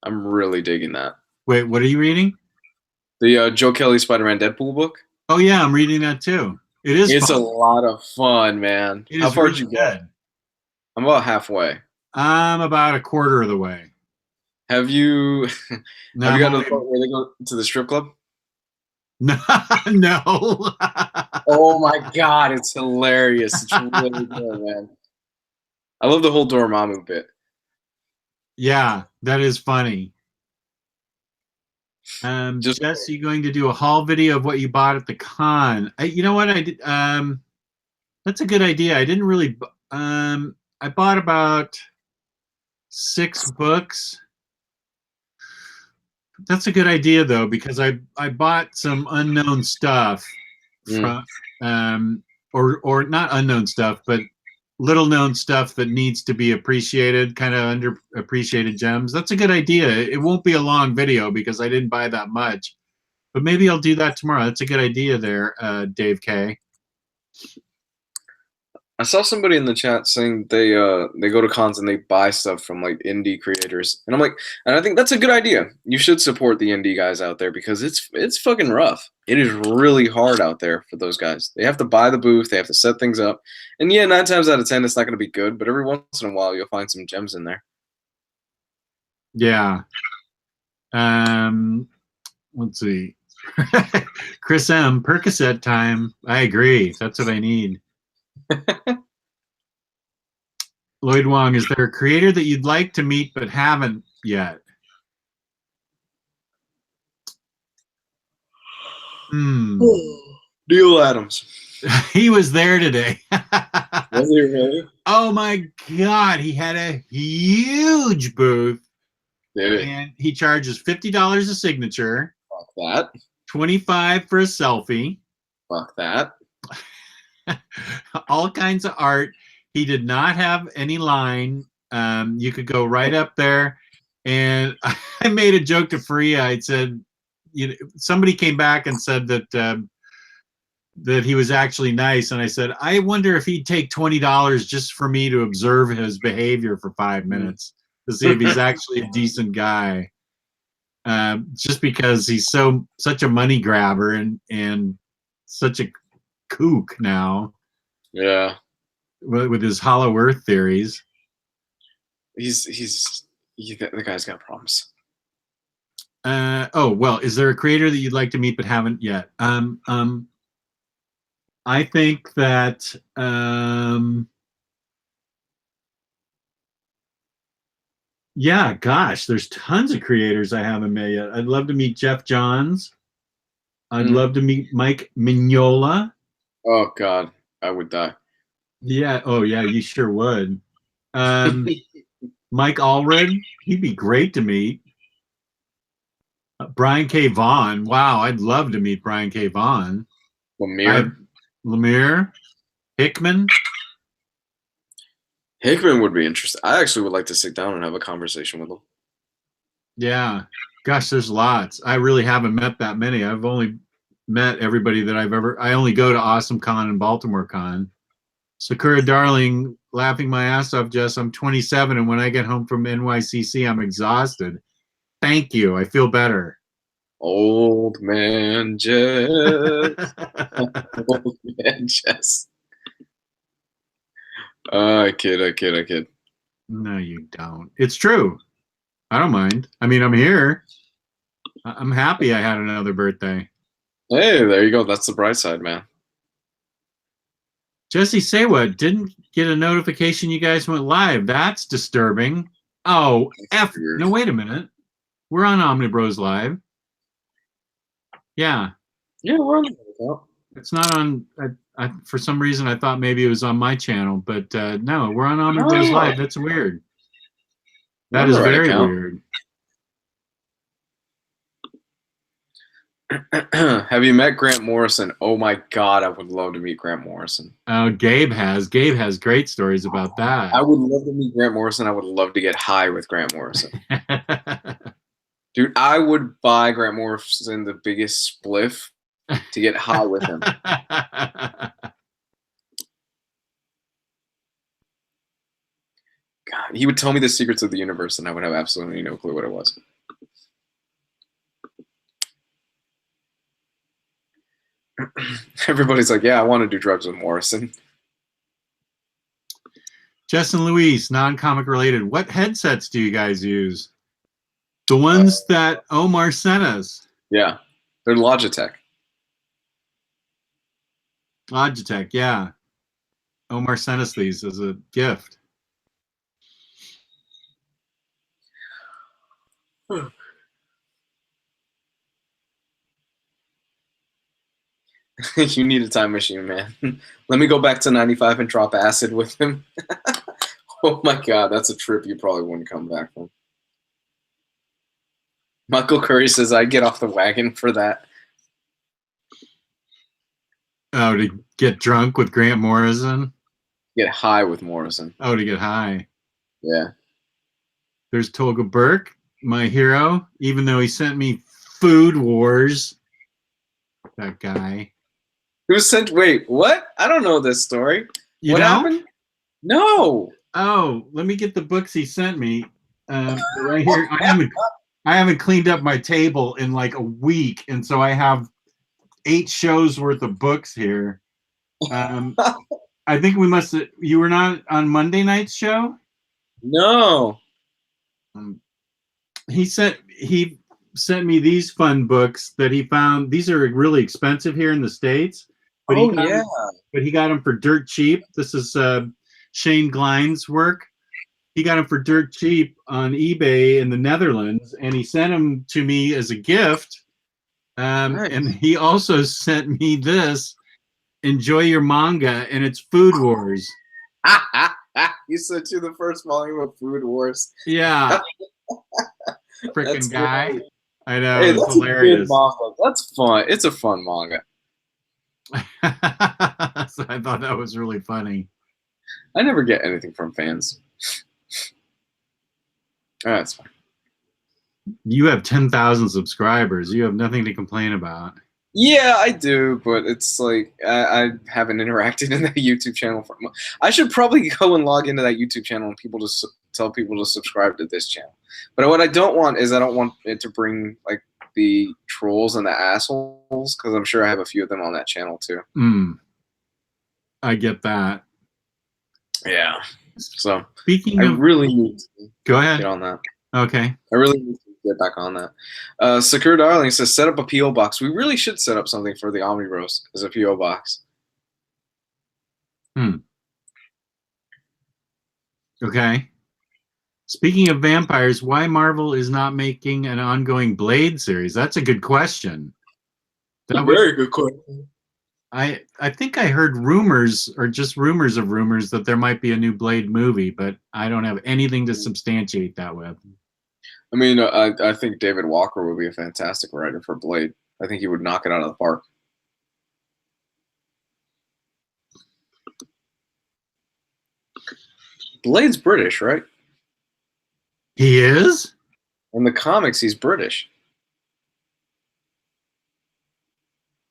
I'm really digging that. Wait, what are you reading? The Joe Kelly Spider-Man Deadpool book. Oh yeah, I'm reading that too. It's fun. A lot of fun, man. How far did you get? I'm about halfway. I'm about a quarter of the way. Have you gotten to the point where they go to the strip club? No. Oh my god, it's hilarious. It's really good, man. I love the whole Dormammu bit. Yeah, that is funny. Jess, you going to do a haul video of what you bought at the con? You know what I did? That's a good idea. I didn't really. I bought about 6 books. That's a good idea though, because I bought some unknown stuff from or not unknown stuff, but little known stuff that needs to be appreciated, kind of underappreciated gems. That's a good idea. It won't be a long video because I didn't buy that much, but maybe I'll do that tomorrow. That's a good idea there, Dave K. I saw somebody in the chat saying they go to cons and they buy stuff from like indie creators, and I'm like, and I think that's a good idea. You should support the indie guys out there because it's fucking rough. It is really hard out there for those guys. They have to buy the booth, they have to set things up, and yeah, 9 times out of 10 it's not going to be good, but every once in a while you'll find some gems in there. Yeah. Let's see. Chris M. Percocet time. I agree. That's what I need. Lloyd Wong, is there a creator that you'd like to meet but haven't yet? Neil Adams. He was there today. Was he really? Oh my god, he had a huge booth. And he charges $50 a signature. Fuck that. $25 for a selfie. Fuck that. All kinds of art. He did not have any line. You could go right up there. And I made a joke to Faria. I said, somebody came back and said that that he was actually nice. And I said, I wonder if he'd take $20 just for me to observe his behavior for 5 minutes to see if he's actually a decent guy. Just because he's such a money grabber and such a kook now. Yeah. With his hollow earth theories. The guy's got problems. Oh, well, is there a creator that you'd like to meet but haven't yet? I think that yeah, gosh, there's tons of creators I haven't met yet. I'd love to meet Jeff Johns. I'd love to meet Mike Mignola. Oh God, I would die. Yeah. Oh yeah, you sure would. Mike Allred, he'd be great to meet. Brian K. Vaughan. Wow, I'd love to meet Brian K. Vaughan. Lemire. Hickman. Hickman would be interesting. I actually would like to sit down and have a conversation with him. Yeah. Gosh, there's lots. I really haven't met that many. I've only met everybody that I only go to Awesome Con and Baltimore Con. Sakura Darling, laughing my ass off, Jess. I'm 27, and when I get home from NYCC, I'm exhausted. Thank you. I feel better. Old man Jess. Old man Jess. I kid. No, you don't. It's true. I don't mind. I mean, I'm here. I'm happy I had another birthday. Hey, there you go. That's the bright side, man. Jesse, say what? Didn't get a notification you guys went live. That's disturbing. Oh, F. Weird. No, wait a minute. We're on Omnibroslive. Yeah. Yeah, we're on the It's not on. For some reason, I thought maybe it was on my channel, but no, we're on Omnibroslive. That's weird. That is very weird. Have you met Grant Morrison? Oh my God, I would love to meet Grant Morrison. Gabe has. Gabe has great stories about that. I would love to meet Grant Morrison. I would love to get high with Grant Morrison. Dude, I would buy Grant Morrison the biggest spliff to get high with him. God, he would tell me the secrets of the universe, and I would have absolutely no clue what it was. Everybody's like, yeah, I want to do drugs with Morrison. Justin Luis, non-comic related. What headsets do you guys use? The ones that Omar sent us. Yeah, they're Logitech. Logitech, yeah. Omar sent us these as a gift. You need a time machine, man. Let me go back to 95 and drop acid with him. Oh my God, that's a trip you probably wouldn't come back from. Michael Curry says, I'd get off the wagon for that. Oh, to get drunk with Grant Morrison? Get high with Morrison. Oh, to get high. Yeah. There's Tolga Burke, my hero, even though he sent me Food Wars. That guy. Who sent, wait, what? I don't know this story. What happened? No. Oh, let me get the books he sent me. Right here. I haven't cleaned up my table in like a week, and so I have 8 shows worth of books here. I think we must have, you were not on Monday night's show? No. He sent me these fun books that he found. These are really expensive here in the States. But he got them for dirt cheap. This is Shane Glein's work. He got them for dirt cheap on eBay in the Netherlands, and he sent them to me as a gift. Nice. And he also sent me this, Enjoy Your Manga, and it's Food Wars. He sent you the first volume of Food Wars. Yeah. Freaking guy. Great. I know. Hey, it's hilarious. That's fun. It's a fun manga. So I thought that was really funny. I never get anything from fans. That's fine. You have 10,000 subscribers. You have nothing to complain about. Yeah, I do, but it's like I haven't interacted in that YouTube channel for. I should probably go and log into that YouTube channel and people just tell people to subscribe to this channel. But what I don't want is I don't want it to bring like the trolls and the assholes, because I'm sure I have a few of them on that channel too. I get that. Yeah. So speaking I really need to go ahead. Get on that. Okay. I really need to get back on that. Secure Darling says set up a PO box. We really should set up something for the OmniBros as a PO box. Okay. Speaking of vampires, why Marvel is not making an ongoing Blade series? That's a good question. Very good question. I think I heard rumors, or just rumors of rumors, that there might be a new Blade movie, but I don't have anything to substantiate that with. I mean, I think David Walker would be a fantastic writer for Blade. I think he would knock it out of the park. Blade's British, right? He is? In the comics, he's British.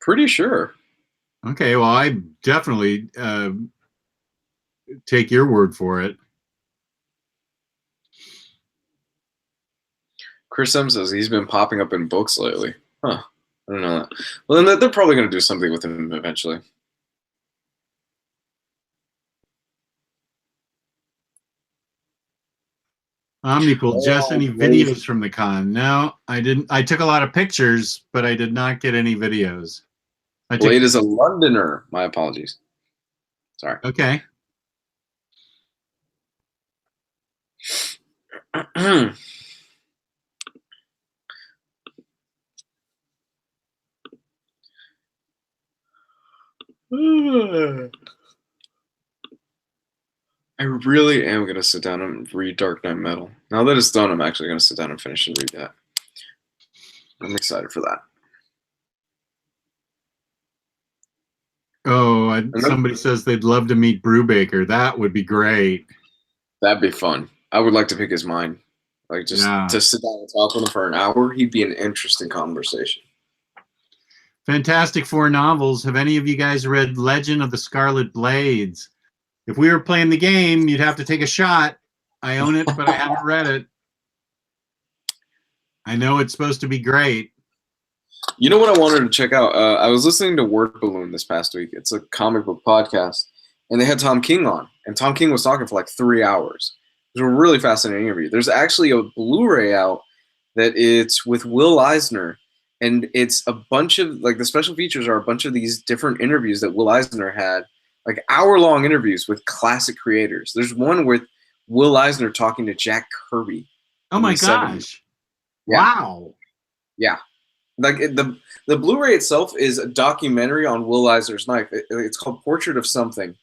Pretty sure. Okay, well, I definitely take your word for it. Chris M says he's been popping up in books lately. Huh. I don't know that. Well, then they're probably going to do something with him eventually. Omnipool, Jess, any Blade. videos from the con? No, I didn't. I took a lot of pictures, but I did not get any videos. Blade is a Londoner. My apologies. Sorry. Okay. I really am going to sit down and read Dark Knight Metal. Now that it's done, I'm actually going to sit down and finish and read that. I'm excited for that. Oh, somebody says they'd love to meet Brubaker. That would be great. That'd be fun. I would like to pick his mind. Like, just to sit down and talk with him for an hour, he'd be an interesting conversation. Fantastic Four novels. Have any of you guys read Legend of the Scarlet Blades? If we were playing the game, you'd have to take a shot. I own it, but I haven't read it. I know it's supposed to be great. You know what I wanted to check out? I was listening to Word Balloon this past week. It's a comic book podcast, and they had Tom King on, and Tom King was talking for like 3 hours. It was a really fascinating interview. There's actually a Blu-ray out that it's with Will Eisner, and it's a bunch of, like, the special features are a bunch of these different interviews that Will Eisner had, like hour-long interviews with classic creators. There's one with Will Eisner talking to Jack Kirby. Oh my gosh. Yeah. Wow. Yeah. Like, the Blu-ray itself is a documentary on Will Eisner's life. It's called Portrait of Something.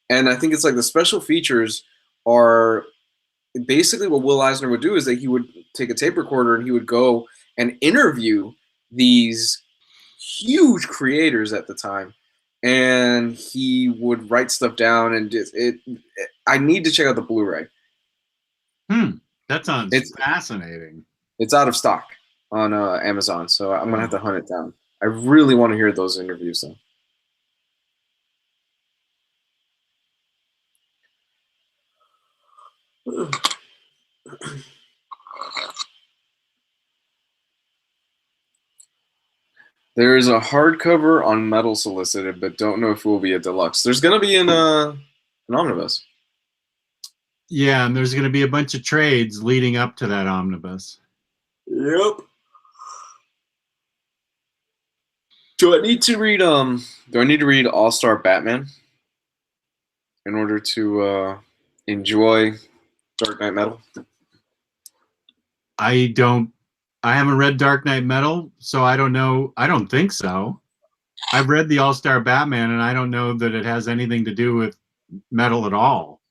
And I think it's like the special features are basically what Will Eisner would do is that he would take a tape recorder and he would go and interview these huge creators at the time. And he would write stuff down, and I need to check out the Blu-ray. That sounds fascinating. It's out of stock on Amazon, so I'm gonna have to hunt it down. I really want to hear those interviews, though. There is a hardcover on Metal solicited, but don't know if it will be a deluxe. There's gonna be an omnibus. Yeah, and there's going to be a bunch of trades leading up to that omnibus. Yep. Do I need to read All-Star Batman in order to enjoy Dark Knight Metal? I haven't read Dark Knight Metal, so I don't know. I don't think so. I've read the All-Star Batman, and I don't know that it has anything to do with metal at all.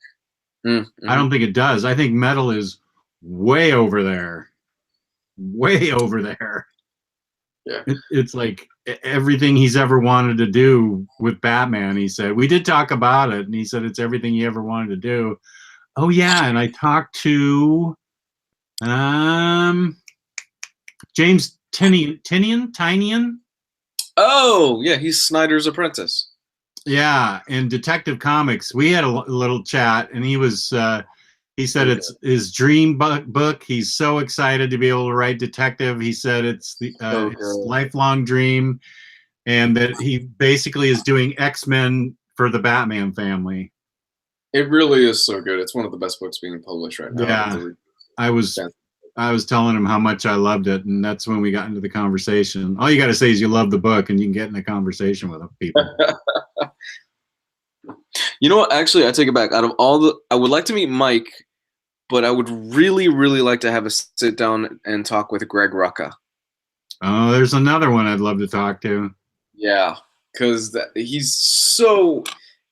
Mm-hmm. I don't think it does. I think metal is way over there. Way over there. Yeah. It's like everything he's ever wanted to do with Batman, he said. We did talk about it, and he said it's everything he ever wanted to do. Oh, yeah, and I talked to James Tynion? Oh, yeah, he's Snyder's apprentice. Yeah, in Detective Comics, we had a little chat, and he was he said it's his dream book. He's so excited to be able to write detective. He said it's his lifelong dream, and that he basically is doing X-Men for the Batman family. It really is so good. It's one of the best books being published right now. Yeah, I was telling him how much I loved it, and that's when we got into the conversation. All you got to say is you love the book, and you can get in a conversation with people. You know what? Actually, I take it back. Out of all I would like to meet Mike, but I would really, really like to have a sit down and talk with Greg Rucka. Oh, there's another one I'd love to talk to. Yeah, because he's so.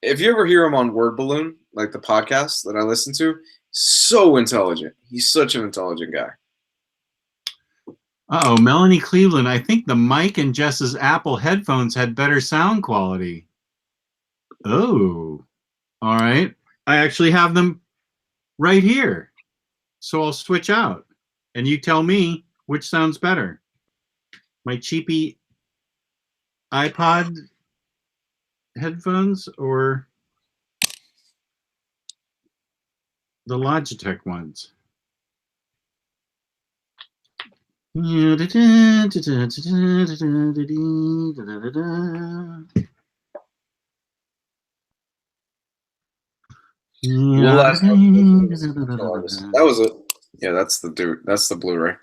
If you ever hear him on Word Balloon, like the podcast that I listen to, so intelligent. He's such an intelligent guy. Uh-oh, Melanie Cleveland. I think the mic in Jess's Apple headphones had better sound quality. Oh, all right. I actually have them right here. So I'll switch out. And you tell me which sounds better. My cheapy iPod headphones or the Logitech ones. That was it. Yeah, that's the dude. That's the Blu-ray.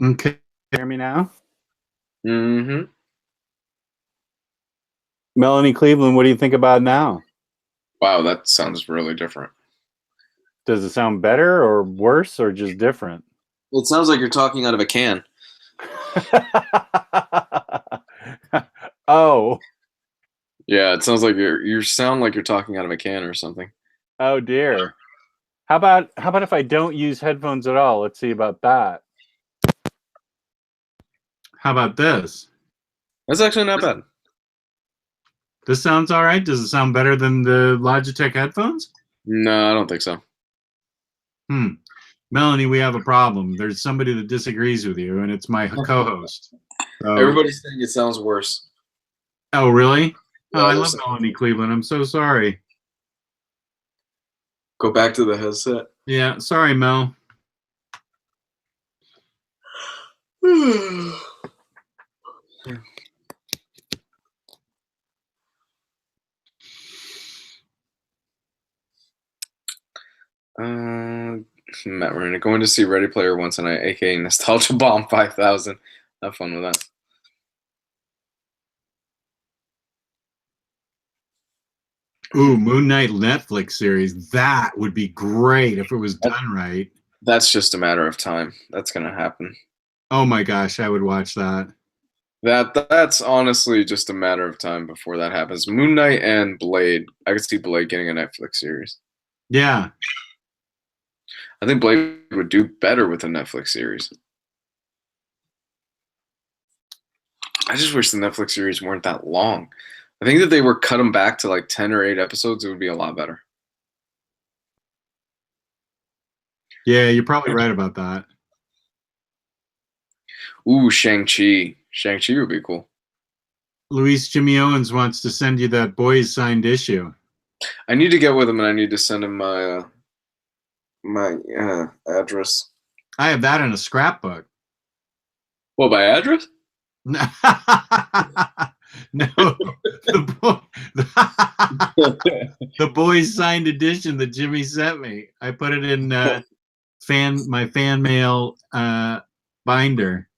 Okay. Hear me now? Mm-hmm. Melanie Cleveland, what do you think about now? Wow, that sounds really different. Does it sound better or worse or just different? It sounds like you're talking out of a can. Oh. Yeah, it sounds like you sound like you're talking out of a can or something. Oh dear. How about if I don't use headphones at all? Let's see about that. How about this? That's actually not bad. This sounds all right. Does it sound better than the Logitech headphones? No, I don't think so. Melanie, we have a problem. There's somebody that disagrees with you, and it's my co-host. So, Everybody's saying it sounds worse. oh, really? Yeah, Oh, I they're love saying- Melanie Cleveland. I'm so sorry. Go back to the headset. Yeah, sorry, Mel. Matt Marina, going to see Ready Player One tonight, aka Nostalgia Bomb 5000. Have fun with that. Ooh, Moon Knight Netflix series. That would be great if it was done right. That's just a matter of time. That's gonna happen. Oh my gosh, I would watch that. That's honestly just a matter of time before that happens. Moon Knight and Blade. I could see Blade getting a Netflix series. Yeah. I think Blade would do better with a Netflix series. I just wish the Netflix series weren't that long. I think that they were cut them back to like 10 or 8 episodes, it would be a lot better. Yeah, you're probably right about that. Ooh, Shang-Chi. Shang-Chi would be cool. Luis Jimmy Owens wants to send you that boys signed issue. I need to get with him and I need to send him my address. I have that in a scrapbook. Well, by address? No, the boys signed edition that Jimmy sent me. I put it in my fan mail binder,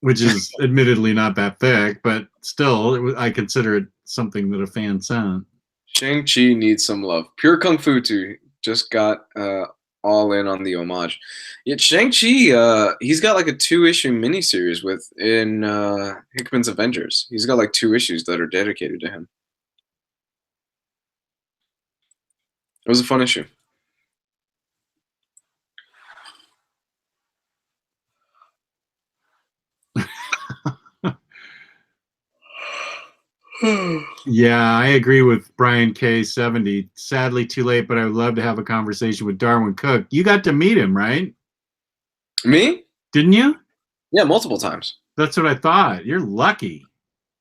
which is admittedly not that thick, but still, I consider it something that a fan sent. Shang-Chi needs some love. Pure Kung Fu too just got all in on the homage. Yet Shang-Chi, he's got like a 2-issue miniseries in Hickman's Avengers. He's got like 2 issues that are dedicated to him. It was a fun issue. Yeah, I agree with Brian K70. Sadly, too late, but I would love to have a conversation with Darwyn Cooke. You got to meet him, right? Me? Didn't you? Yeah, multiple times. That's what I thought. You're lucky.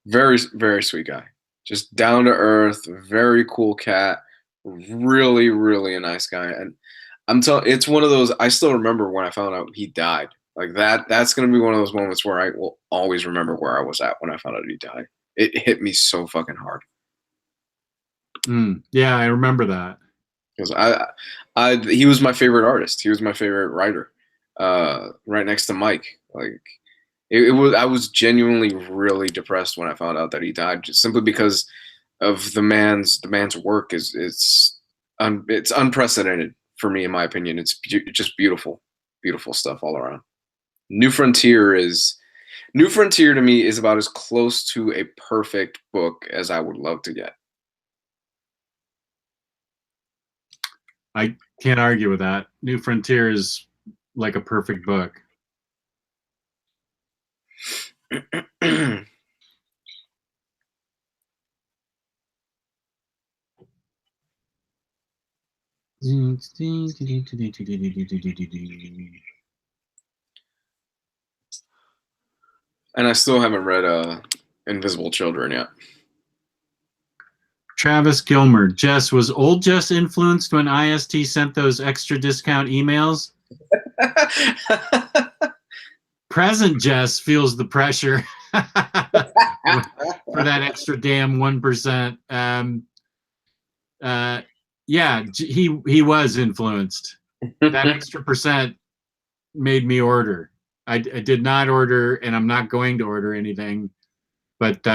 Very, very sweet guy. Just down to earth, very cool cat. Really, really a nice guy. And I'm telling, it's one of those. I still remember when I found out he died. Like that. That's gonna be one of those moments where I will always remember where I was at when I found out he died. It hit me so fucking hard. Yeah, I remember that. Because he was my favorite artist. He was my favorite writer. Right next to Mike. Like it was. I was genuinely really depressed when I found out that he died, just simply because of the man's work. It's unprecedented for me, in my opinion. It's just beautiful stuff all around. New Frontier to me is about as close to a perfect book as I would love to get. I can't argue with that. New Frontier is like a perfect book. And I still haven't read Invisible Children yet. Travis Gilmer. Jess, was old Jess influenced when IST sent those extra discount emails? Present Jess feels the pressure. for that extra damn 1%. Yeah, he was influenced. That extra percent made me order. I did not order, and I'm not going to order anything. But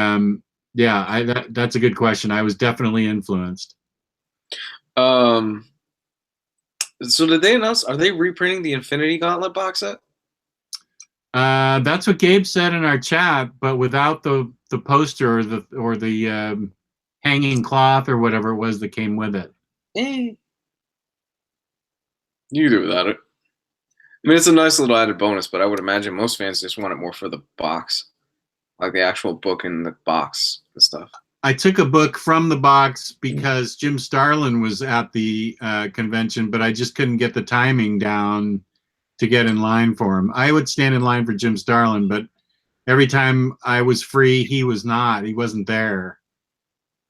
yeah, that's a good question. I was definitely influenced. So did they announce? Are they reprinting the Infinity Gauntlet box set? That's what Gabe said in our chat, but without the poster or the hanging cloth or whatever it was that came with it. You can do without it. I mean, it's a nice little added bonus, but I would imagine most fans just want it more for the box, like the actual book and the box and stuff. I took a book from the box because Jim Starlin was at the convention, but I just couldn't get the timing down to get in line for him. I would stand in line for Jim Starlin, but every time I was free, he was not. He wasn't there.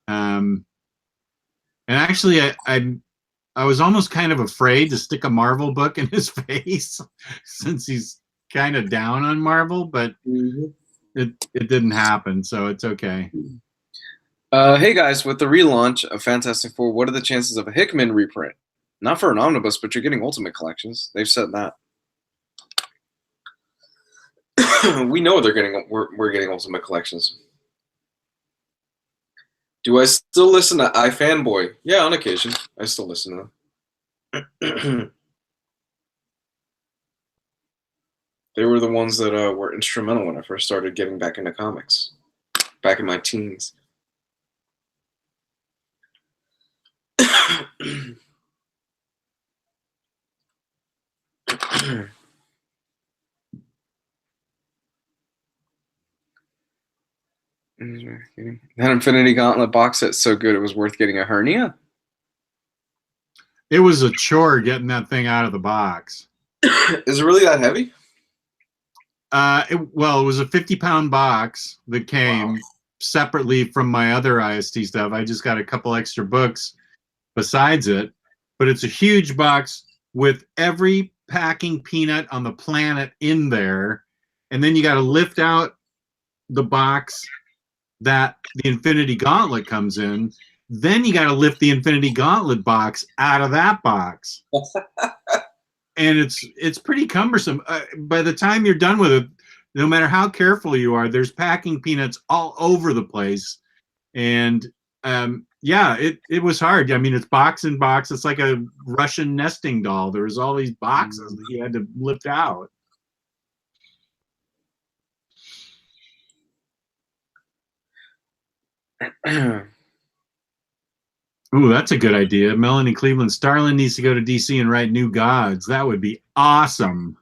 And actually, I was almost kind of afraid to stick a Marvel book in his face since he's kind of down on Marvel, but it didn't happen, so it's okay. Hey guys, with the relaunch of Fantastic Four, what are the chances of a Hickman reprint? Not for an omnibus, but you're getting Ultimate Collections. They've said that. We know they're getting. We're getting Ultimate Collections. Do I still listen to iFanboy? Yeah, on occasion. I still listen to them. They were the ones that were instrumental when I first started getting back into comics, back in my teens. That Infinity Gauntlet box set's so good it was worth getting a hernia. It was a chore getting that thing out of the box. Is it really that heavy? It was a 50-pound box that came separately from my other IST stuff. I just got a couple extra books besides it, but it's a huge box with every packing peanut on the planet in there, and then you got to lift out the box that the Infinity Gauntlet comes in. Then you got to lift the Infinity Gauntlet box out of that box. And it's pretty cumbersome. By the time you're done with it, no matter how careful you are, there's packing peanuts all over the place. And yeah, it was hard. I mean, it's box and box. It's like a Russian nesting doll. There was all these boxes that you had to lift out. Ooh, that's a good idea. Melanie Cleveland. Starlin needs to go to DC and write New Gods. That would be awesome.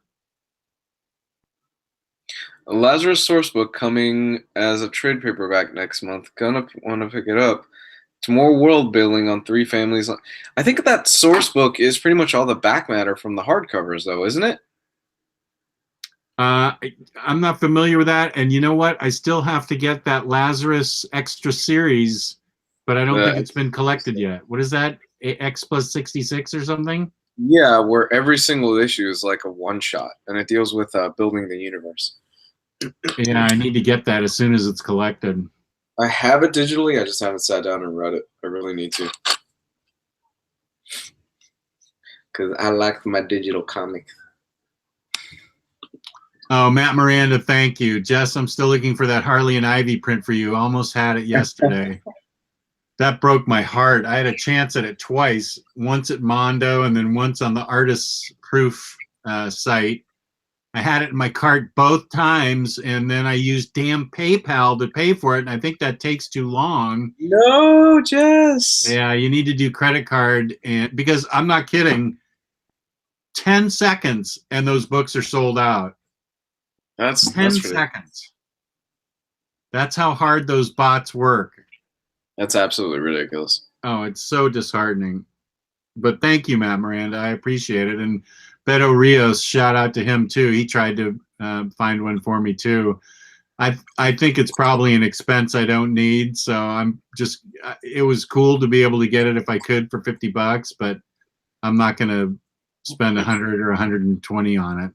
A Lazarus sourcebook coming as a trade paperback next month. Gonna want to pick it up. It's more world building on three families. I think that sourcebook is pretty much all the back matter from the hardcovers, though, isn't it? I'm not familiar with that. And you know what? I still have to get that Lazarus extra series, but I don't think it's been collected yet. What is that? X plus 66 or something? Yeah, where every single issue is like a one-shot, and it deals with building the universe. Yeah, I need to get that as soon as it's collected. I have it digitally. I just haven't sat down and read it. I really need to. Because I like my digital comics. Oh, Matt Miranda, thank you. Jess, I'm still looking for that Harley and Ivy print for you. Almost had it yesterday. That broke my heart. I had a chance at it twice, once at Mondo and then once on the Artist's Proof site. I had it in my cart both times, and then I used damn PayPal to pay for it, and I think that takes too long. No, Jess. Yeah, you need to do credit card, and because I'm not kidding, 10 seconds and those books are sold out. That's 10 seconds. That's how hard those bots work. That's absolutely ridiculous. Oh, it's so disheartening. But thank you, Matt Miranda. I appreciate it. And Beto Rios, shout out to him too. He tried to find one for me too. I think it's probably an expense I don't need. So I'm just, it was cool to be able to get it if I could for $50, but I'm not going to spend 100 or 120 on it.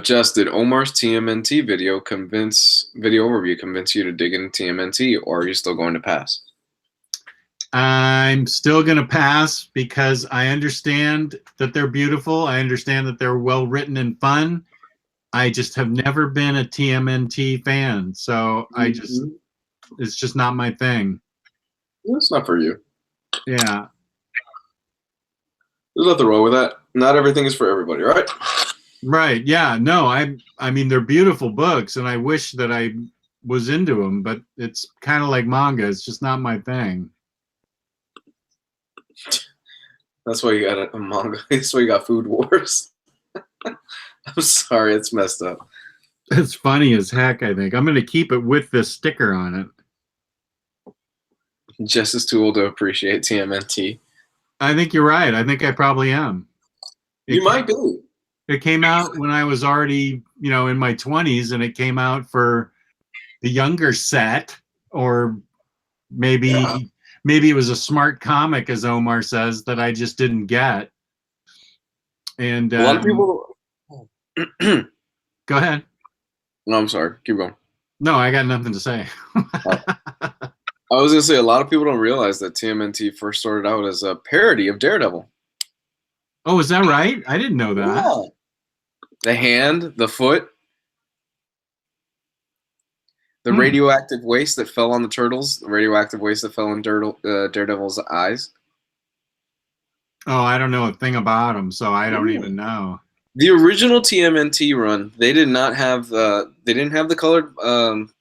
Jess, did Omar's TMNT video overview convince you to dig into TMNT, or are you still going to pass? I'm still going to pass because I understand that they're beautiful. I understand that they're well written and fun. I just have never been a TMNT fan, so it's just not my thing. It's not for you. Yeah. There's nothing wrong with that. Not everything is for everybody, right? Right. Yeah. No, I mean, they're beautiful books, and I wish that I was into them, but it's kind of like manga. It's just not my thing. That's why you got a manga. That's why you got Food Wars. I'm sorry, it's messed up. It's funny as heck, I think. I'm going to keep it with this sticker on it. Jess is too old to appreciate TMNT. I think you're right. I think I probably am. You might be. It came out when I was already, in my 20s, and it came out for the younger set, or maybe it was a smart comic, as Omar says, that I just didn't get. And a lot of people. Go ahead. No, I'm sorry. Keep going. No, I got nothing to say. I was gonna say a lot of people don't realize that TMNT first started out as a parody of Daredevil. Oh, is that right? I didn't know that. Yeah. The hand, the foot, the radioactive waste that fell on the turtles, the radioactive waste that fell in Daredevil's eyes. Oh, I don't know a thing about them, so I don't even know. The original TMNT run, they did not have they didn't have the colored I'm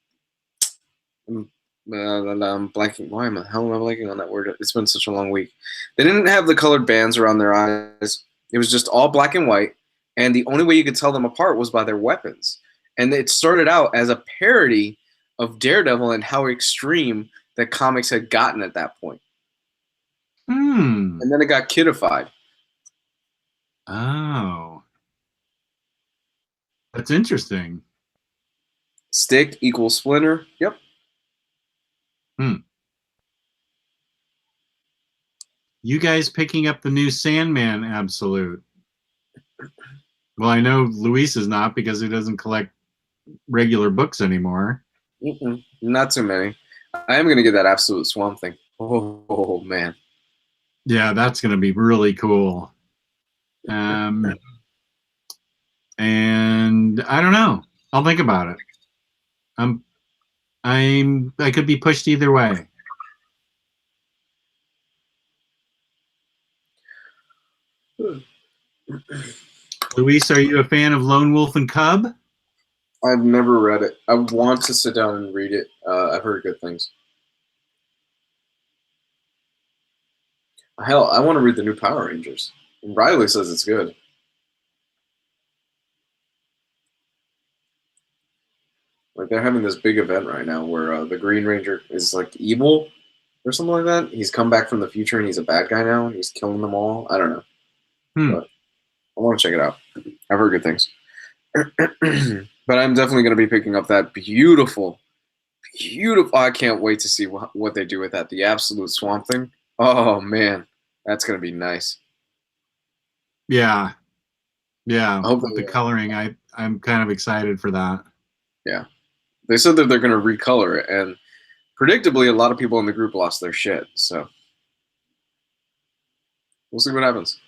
blanking. Why am I blanking on that word? It's been such a long week. They didn't have the colored bands around their eyes. It was just all black and white, and the only way you could tell them apart was by their weapons. And it started out as a parody of Daredevil and how extreme that comics had gotten at that point. And then it got kidified. Oh. That's interesting. Stick equals splinter. Yep. You guys picking up the new Sandman Absolute? Well, I know Luis is not, because he doesn't collect regular books anymore. Not too many. I am going to get that Absolute Swamp Thing. Oh, man. Yeah, that's going to be really cool. And I don't know. I'll think about it. I could be pushed either way. Luis, are you a fan of Lone Wolf and Cub? I've never read it. I want to sit down and read it. I've heard good things. Hell, I want to read the new Power Rangers. And Riley says it's good. Like, they're having this big event right now where the Green Ranger is like evil or something like that. He's come back from the future and he's a bad guy now and he's killing them all. I don't know. But I want to check it out. I've heard good things. But I'm definitely going to be picking up that beautiful. I can't wait to see what they do with that. The Absolute Swamp Thing. Oh, man. That's going to be nice. Yeah. I hope with the coloring, I'm kind of excited for that. Yeah. They said that they're going to recolor it, and predictably, a lot of people in the group lost their shit. So we'll see what happens.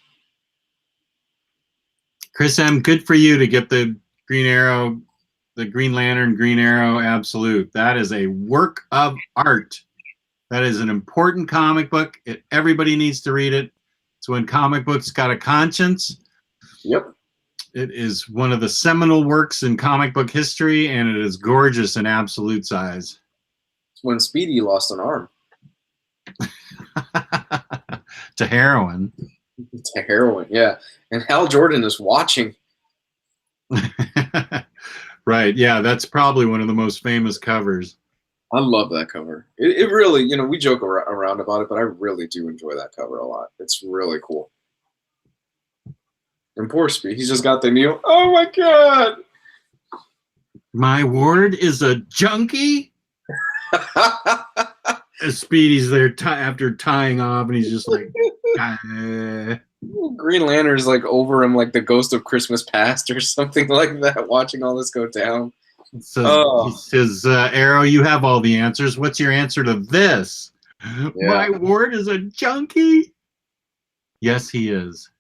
Chris M., good for you to get the Green Arrow, the Green Lantern Green Arrow Absolute. That is a work of art. That is an important comic book. Everybody needs to read it. It's when comic books got a conscience. Yep. It is one of the seminal works in comic book history, and it is gorgeous in absolute size. It's when Speedy lost an arm. To heroin. To heroin, yeah. And Hal Jordan is watching. Right, yeah, that's probably one of the most famous covers. I love that cover. It really, we joke around about it, but I really do enjoy that cover a lot. It's really cool. And poor Speed, he's just got the kneel. Oh my God! My ward is a junkie? Speedy's there after tying off, and he's just like, Green Lantern's like over him like the ghost of Christmas past or something like that, watching all this go down. He says, Arrow, you have all the answers. What's your answer to this? Yeah. My ward is a junkie. Yes, he is.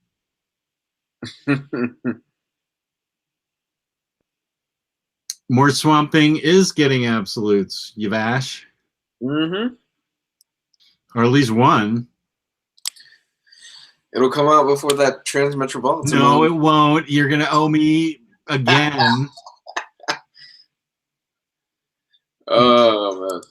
More Swamp Thing is getting absolutes, Yavash. Mm-hmm. Or at least one. It'll come out before that Transmetropolitan. No, it won't. You're going to owe me again. Oh,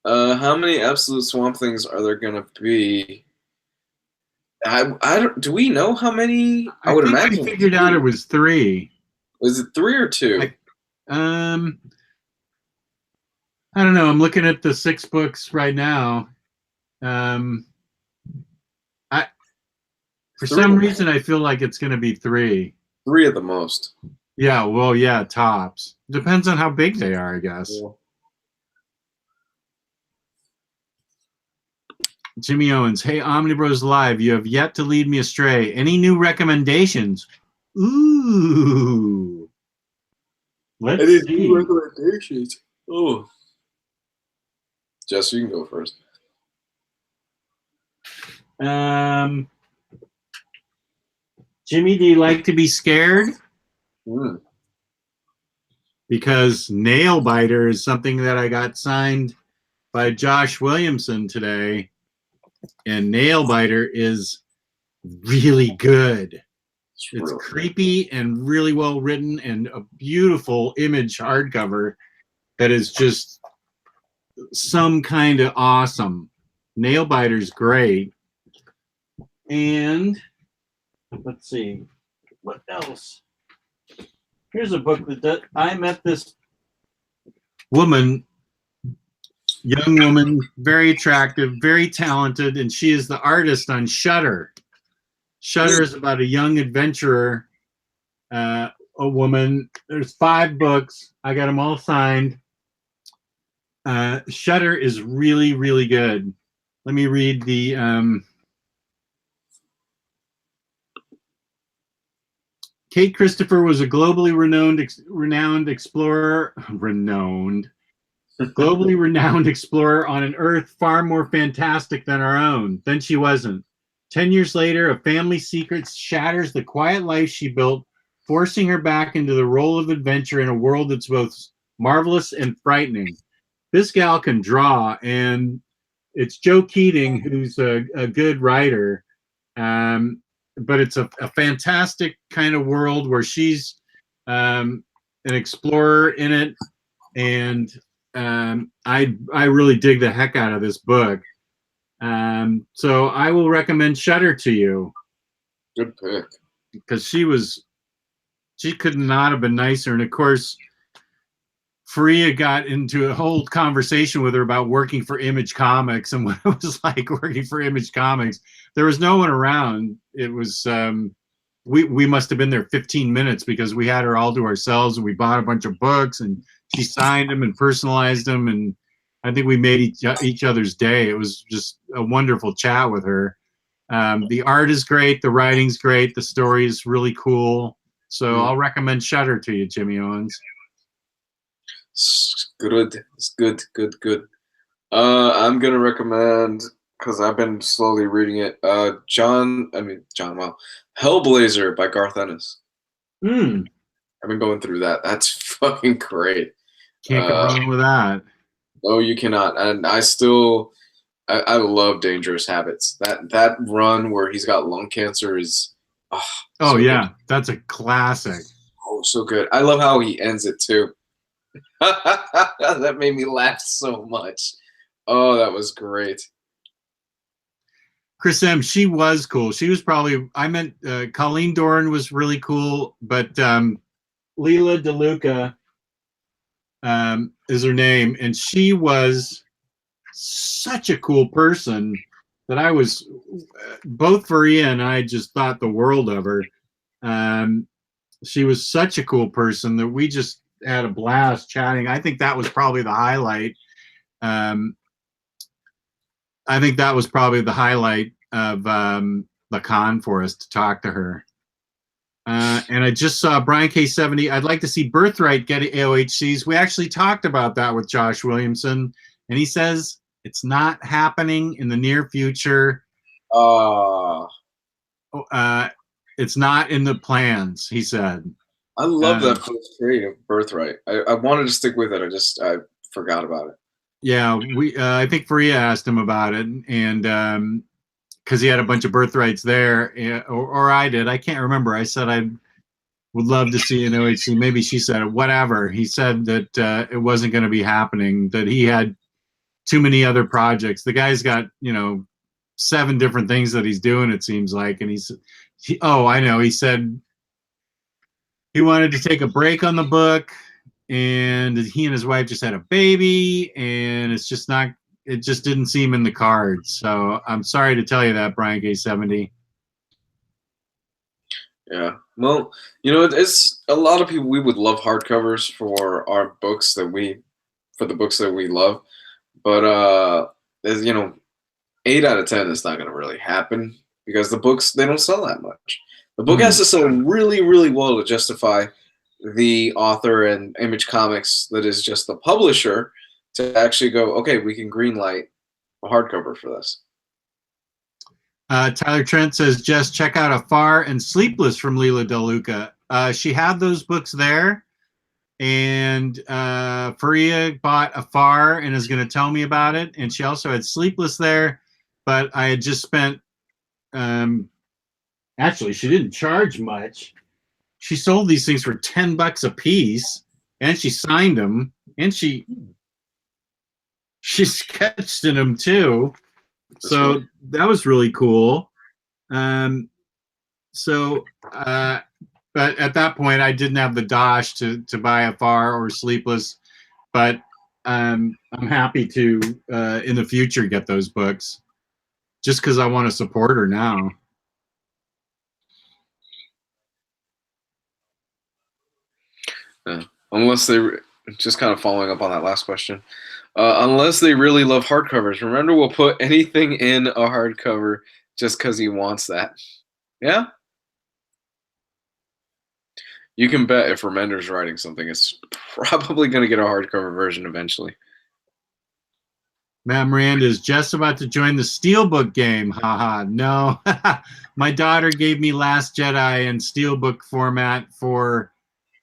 man. How many absolute Swamp Things are there going to be? I don't. Do we know how many? I would imagine. I figured out it was 3. Was it 3 or 2? I don't know. I'm looking at the 6 books right now. For some reason, I feel like it's going to be 3. 3 at the most. Yeah, well, yeah, tops. Depends on how big they are, I guess. Yeah. Jimmy Owens, hey, Omnibroslive, you have yet to lead me astray. Any new recommendations? Ooh. Let's see. New recommendations. Oh. Jess, you can go first. Jimmy, do you like to be scared? Mm. Because Nailbiter is something that I got signed by Josh Williamson today. And Nailbiter is really good. It's creepy and really well written and a beautiful image hardcover that is just some kind of awesome. Nailbiter's great. And let's see, what else? Here's a book that I met this woman, young woman, very attractive, very talented, and she is the artist on Shudder. Shudder is about a young adventurer, a woman. There's 5 books. I got them all signed. Shudder is really, really good. Let me read the Kate Christopher was a globally renowned explorer, globally renowned explorer on an Earth far more fantastic than our own. Then she wasn't. 10 years later, a family secret shatters the quiet life she built, forcing her back into the role of adventure in a world that's both marvelous and frightening. This gal can draw, and it's Joe Keating, who's a good writer. But it's a fantastic kind of world where she's an explorer in it, and I really dig the heck out of this book. So I will recommend Shudder to you. Good pick. Because she could not have been nicer. And of course, Faria got into a whole conversation with her about working for Image Comics and what it was like working for Image Comics. There was no one around. It was we must have been there 15 minutes because we had her all to ourselves, and we bought a bunch of books, and she signed them and personalized them, and I think we made each other's day. It was just a wonderful chat with her. The art is great, the writing's great, the story is really cool. So I'll recommend Shudder to you, Jimmy Owens. Good. It's good. I'm gonna recommend, because I've been slowly reading it. Hellblazer by Garth Ennis. I've been going through that. That's fucking great. Can't go wrong with that. No, you cannot. And I love Dangerous Habits. That run where he's got lung cancer is so yeah, good. That's a classic. Oh, so good. I love how he ends it too. That made me laugh so much. Oh, that was great. Chris M, she was cool. She was probably, Colleen Doran was really cool, but Leela DeLuca is her name, and she was such a cool person that I was, both Faria and I just thought the world of her. She was such a cool person that we just had a blast chatting. I think that was probably the highlight. I think that was probably the highlight of the con for us to talk to her. And I just saw Brian K70. I'd like to see Birthright get AOHCs. We actually talked about that with Josh Williamson, and he says it's not happening in the near future. It's not in the plans, he said. I love that post creative Birthright. I wanted to stick with it. I forgot about it. Yeah, I think Faria asked him about it, and because he had a bunch of Birthrights there, or I did. I can't remember. I said I would love to see an OHC. Maybe she said it. Whatever. He said that it wasn't going to be happening, that he had too many other projects. The guy's got, 7 different things that he's doing, it seems like. And I know. He said he wanted to take a break on the book, and he and his wife just had a baby, and it just didn't seem in the cards. So I'm sorry to tell you that, Brian K70. Yeah. Well, it's a lot of people. We would love hardcovers for the books that we love. But, 8 out of 10 is not going to really happen because the books, they don't sell that much. The book has to sell really, really well to justify the author and Image Comics, that is just the publisher, to actually go, okay, we can greenlight a hardcover for this. Tyler Trent says, just check out Afar and Sleepless from Leila DeLuca. She had those books there, and Faria bought Afar and is going to tell me about it. And she also had Sleepless there, but I had just spent, actually, she didn't charge much. She sold these things for $10 a piece, and she signed them, and she sketched in them too. So that was really cool. But at that point, I didn't have the dosh to buy Afar or Sleepless, but I'm happy to in the future get those books, just because I want to support her now. Unless they, just kind of following up on that last question, unless they really love hardcovers. Remender will put anything in a hardcover just because he wants that. Yeah? You can bet if Remender's writing something, it's probably going to get a hardcover version eventually. Matt Miranda is just about to join the Steelbook game. Haha, no. My daughter gave me Last Jedi in Steelbook format for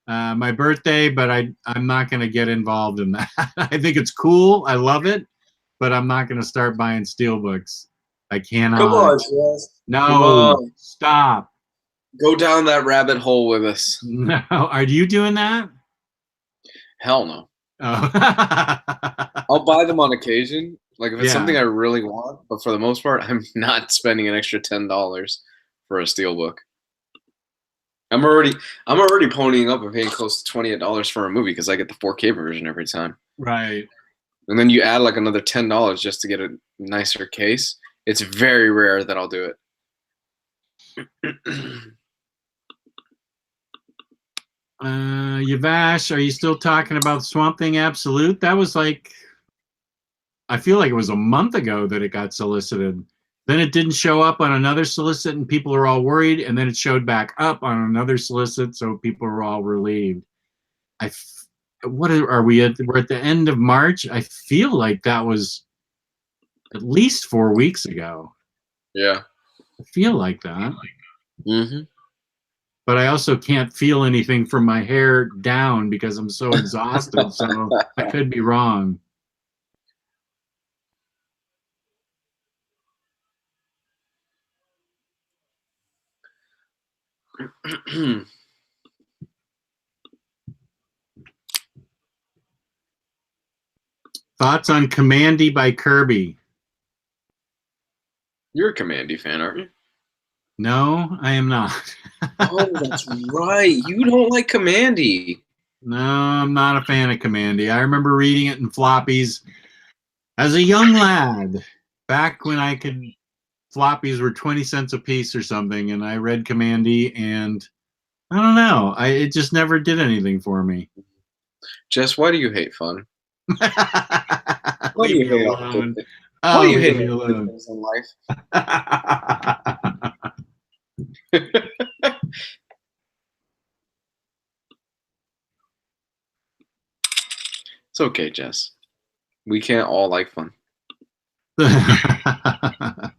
my birthday, but I'm not going to get involved in that. I think it's cool. I love it, but I'm not going to start buying Steelbooks. I cannot. Come on, Jess. No, Come on. Stop. Go down that rabbit hole with us. No, are you doing that? Hell no. Oh. I'll buy them on occasion, like if it's something I really want, but for the most part, I'm not spending an extra $10 for a Steelbook. I'm already ponying up and paying close to $28 for a movie because I get the 4K version every time. Right. And then you add like another $10 just to get a nicer case. It's very rare that I'll do it. Yavash, are you still talking about Swamp Thing Absolute? That was like, I feel like it was a month ago that it got solicited. Then it didn't show up on another solicit, and people are all worried. And then it showed back up on another solicit, so people are all relieved. Are we at? We're at the end of March. I feel like that was at least 4 weeks ago. Yeah, I feel like that. Mm-hmm. But I also can't feel anything from my hair down because I'm so exhausted. So I could be wrong. Thoughts on Commandy by Kirby? You're a Commandy fan, aren't you? No, I am not. Oh, that's right. You don't like Commandy. No, I'm not a fan of Commandy. I remember reading it in floppies as a young lad, back when floppies were 20 cents a piece or something, and I read Commandy, and I don't know. It just never did anything for me. Jess, why do you hate fun? Leave me alone. Why do you leave hate me good alone. things in life? It's okay, Jess. We can't all like fun. I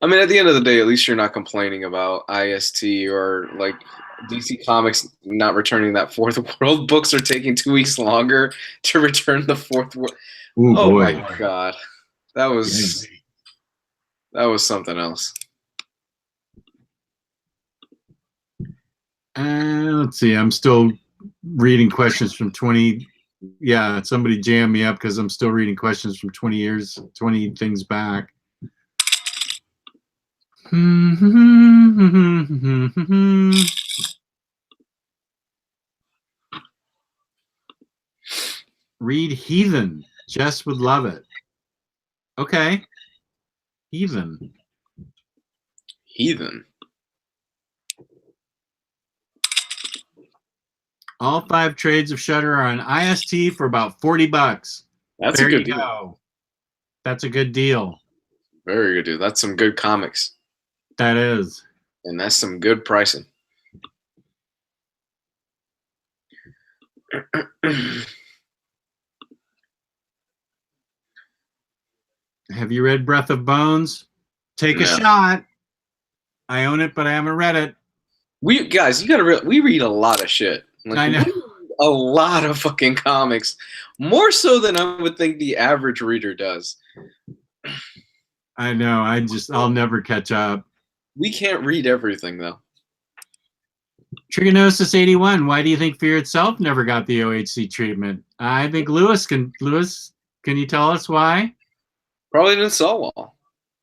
mean, at the end of the day, at least you're not complaining about IST or like DC Comics not returning that Fourth World books are taking 2 weeks longer to return the Fourth World. Ooh, Oh boy. my God, that was something else. Let's see. I'm still reading questions from 20. Yeah, somebody jammed me up because I'm still reading questions from 20 years, 20 things back. Read Heathen. Jess would love it. Okay. Heathen. Heathen. All 5 trades of Shudder are on IST for about $40. That's there a good you deal. go. That's a good deal. Very good deal. That's some good comics. That is. And that's some good pricing. Have you read Breath of Bones? Take a shot. I own it, but I haven't read it. We guys, you gotta. We read a lot of shit. Like, I know. we read a lot of fucking comics, more so than I would think the average reader does. I know. I'll never catch up. We can't read everything though. Trigonosis 81. Why do you think Fear itself never got the OHC treatment? I think Lewis, can you tell us why? Probably didn't sell well.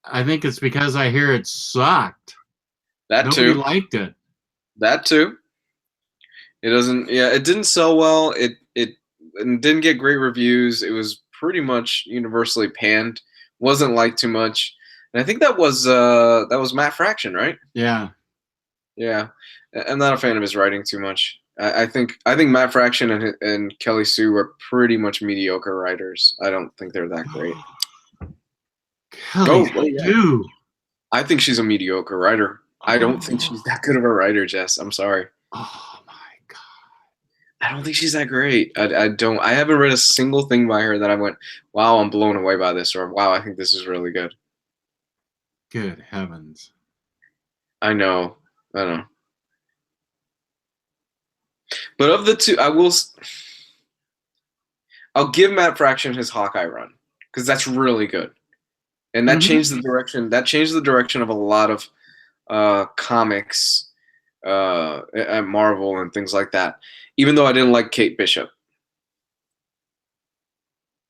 I think it's because I hear it sucked. Nobody liked it. That too. It doesn't. Yeah, it didn't sell well. It didn't get great reviews. It was pretty much universally panned. Wasn't liked too much. And I think that was Matt Fraction, right? Yeah. Yeah. I'm not a fan of his writing too much. I think Matt Fraction and Kelly Sue are pretty much mediocre writers. I don't think they're that great. Kelly Sue. I think she's a mediocre writer. I don't think she's that good of a writer, Jess. I'm sorry. Oh my God. I don't think she's that great. I haven't read a single thing by her that I went, wow, I'm blown away by this, or wow, I think this is really good. Good heavens. I know. But of the two, I'll give Matt Fraction his Hawkeye run because that's really good, and that changed the direction. That changed the direction of a lot of comics at Marvel and things like that. Even though I didn't like Kate Bishop.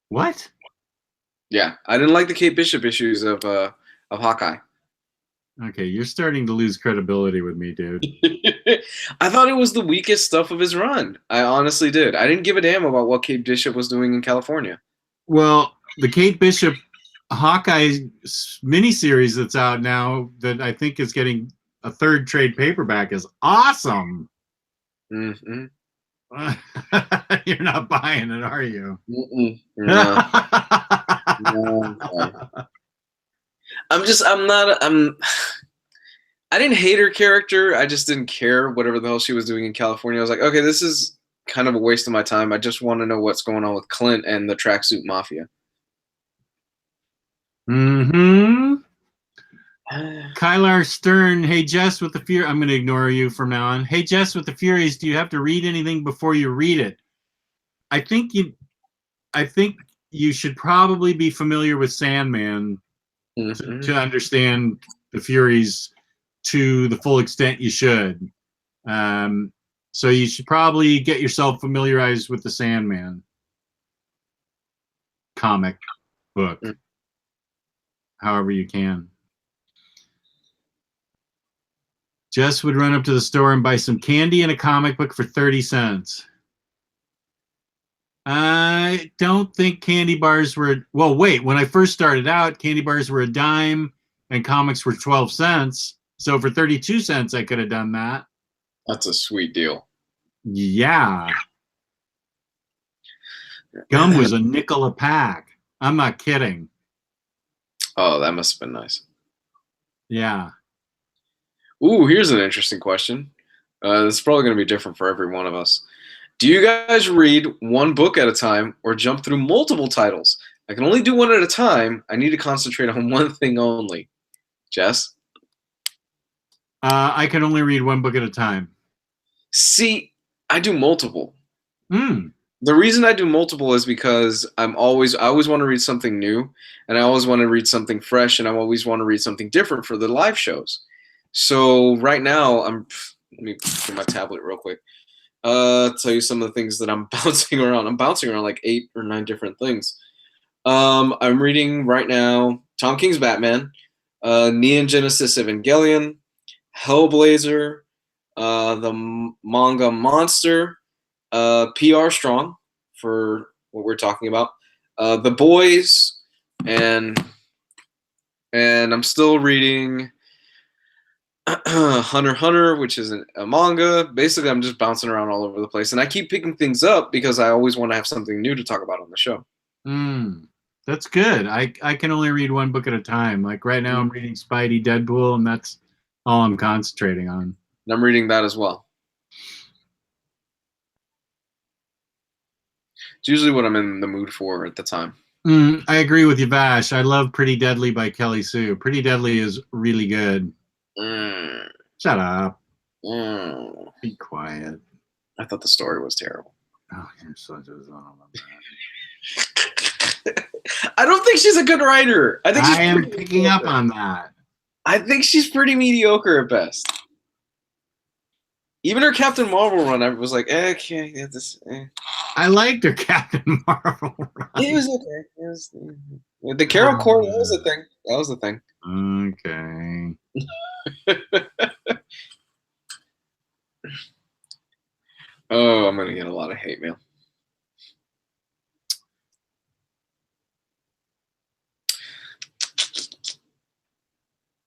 What? Yeah, I didn't like the Kate Bishop issues of Hawkeye. Okay, you're starting to lose credibility with me, dude. I thought it was the weakest stuff of his run. I honestly did. I didn't give a damn about what Kate Bishop was doing in California. Well, the Kate Bishop Hawkeye miniseries that's out now that I think is getting a 3rd trade paperback is awesome. Mm-hmm. You're not buying it, are you? No. No. I didn't hate her character. I just didn't care whatever the hell she was doing in California. I was like, okay, this is kind of a waste of my time. I just want to know what's going on with Clint and the Tracksuit Mafia. Kylar Stern, hey Jess with the Fury. I'm going to ignore you from now on. Hey Jess with the Furies, do you have to read anything before you read it? I think you should probably be familiar with Sandman to understand the Furies to the full extent you should. So you should probably get yourself familiarized with the Sandman comic book, however you can. Jess would run up to the store and buy some candy and a comic book for 30 cents. I don't think candy bars were... Well, wait. When I first started out, candy bars were a dime and comics were 12 cents. So for 32 cents, I could have done that. That's a sweet deal. Yeah. Gum was a nickel a pack. I'm not kidding. Oh, that must have been nice. Yeah. Ooh, here's an interesting question. This is probably going to be different for every one of us. Do you guys read one book at a time or jump through multiple titles? I can only do one at a time. I need to concentrate on one thing only. Jess? I can only read one book at a time. See, I do multiple. Hmm. The reason I do multiple is because I always want to read something new, and I always want to read something fresh, and I always want to read something different for the live shows. So right now, let me get my tablet real quick. Tell you some of the things that I'm bouncing around. I'm bouncing around like 8 or 9 different things. I'm reading right now Tom King's Batman, Neon Genesis Evangelion, Hellblazer, the manga Monster, PR Strong for what we're talking about, The Boys, and I'm still reading Hunter x Hunter, which is a manga. Basically, I'm just bouncing around all over the place, and I keep picking things up because I always want to have something new to talk about on the show. That's good. I can only read one book at a time. Like right now, I'm reading Spidey Deadpool, and that's all I'm concentrating on. And I'm reading that as well. It's usually what I'm in the mood for at the time. I agree with you, Vash. I love Pretty Deadly by Kelly Sue. Pretty Deadly is really good. Shut up. Be quiet. I thought the story was terrible. Oh, you're such a son of I don't think she's a good writer. I think I am picking up on that. I think she's pretty mediocre at best. Even her Captain Marvel run, I was like, okay, yeah, this. I liked her Captain Marvel run. It was okay. It was the Carol Core. That was the thing. That was the thing. Okay. Oh, I'm gonna get a lot of hate mail.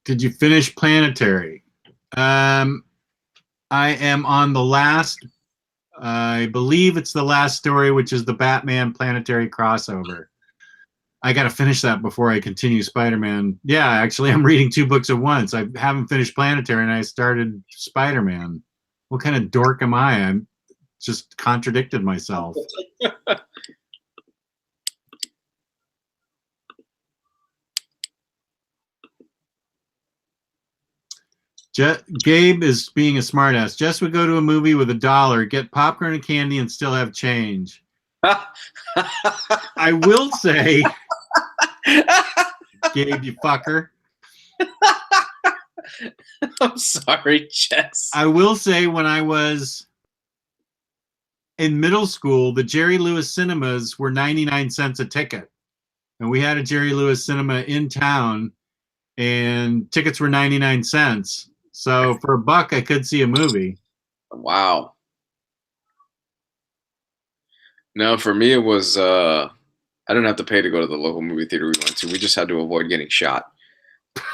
Did you finish Planetary? I am on the last, I believe it's the last story, which is the Batman Planetary crossover. I got to finish that before I continue Spider-Man. Yeah, actually, I'm reading 2 books at once. I haven't finished Planetary, and I started Spider-Man. What kind of dork am I? I'm just contradicted myself. Gabe is being a smartass. Jess would go to a movie with $1, get popcorn and candy, and still have change. I will say, Gabe, you fucker. I'm sorry, Jess. I will say, when I was in middle school, the Jerry Lewis cinemas were 99 cents a ticket. And we had a Jerry Lewis cinema in town, and tickets were 99 cents. So for $1, I could see a movie. Wow. No, for me, it was, I didn't have to pay to go to the local movie theater we went to. We just had to avoid getting shot.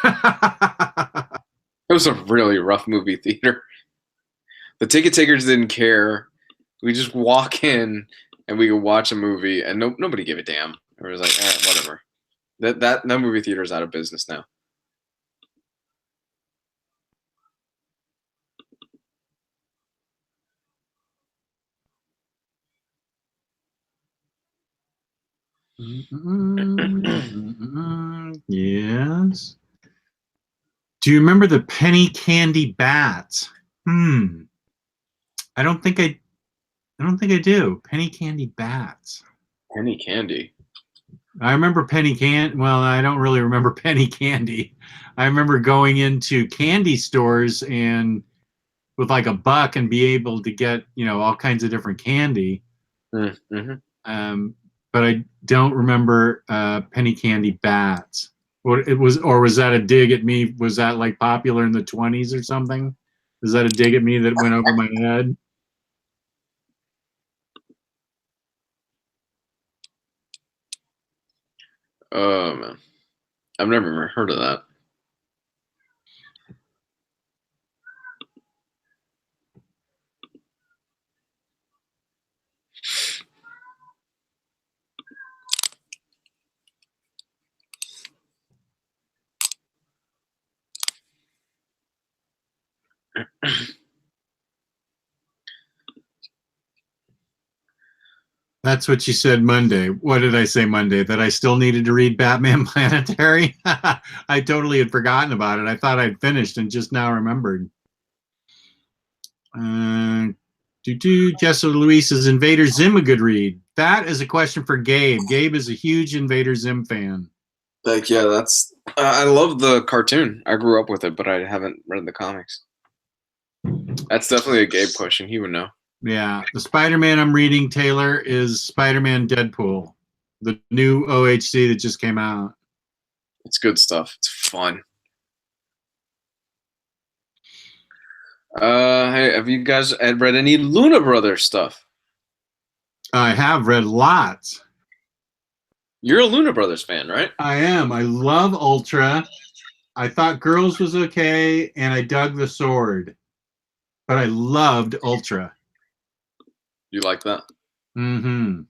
It was a really rough movie theater. The ticket takers didn't care. We just walk in and we could watch a movie, and nobody gave a damn. It was like, whatever. That movie theater is out of business now. Yes. Do you remember the penny candy bats? I don't think I do. Penny candy bats. Penny candy. I remember penny can. Well, I don't really remember penny candy. I remember going into candy stores and with like $1 and be able to get, all kinds of different candy. Mm-hmm. But I don't remember penny candy bats. Or was that a dig at me? Was that like popular in the 20s or something? Was that a dig at me that went over my head? Oh man, I've never heard of that. That's what you said Monday. What did I say Monday? That I still needed to read Batman Planetary? I totally had forgotten about it. I thought I'd finished and just now remembered. Jessa Luis, Invader Zim a good read? That is a question for Gabe. Gabe is a huge Invader Zim fan. Like, yeah, that's. I love the cartoon. I grew up with it, but I haven't read the comics. That's definitely a Gabe question. He would know. Yeah, the Spider-Man I'm reading, Taylor, is Spider-Man Deadpool, the new OHC that just came out. It's good stuff. It's fun. Hey, have you guys read any Luna Brothers stuff? I have read lots. You're a Luna Brothers fan, right? I am. I love Ultra. I thought Girls was okay, and I dug The Sword. But I loved Ultra. You like that? Mm-hmm.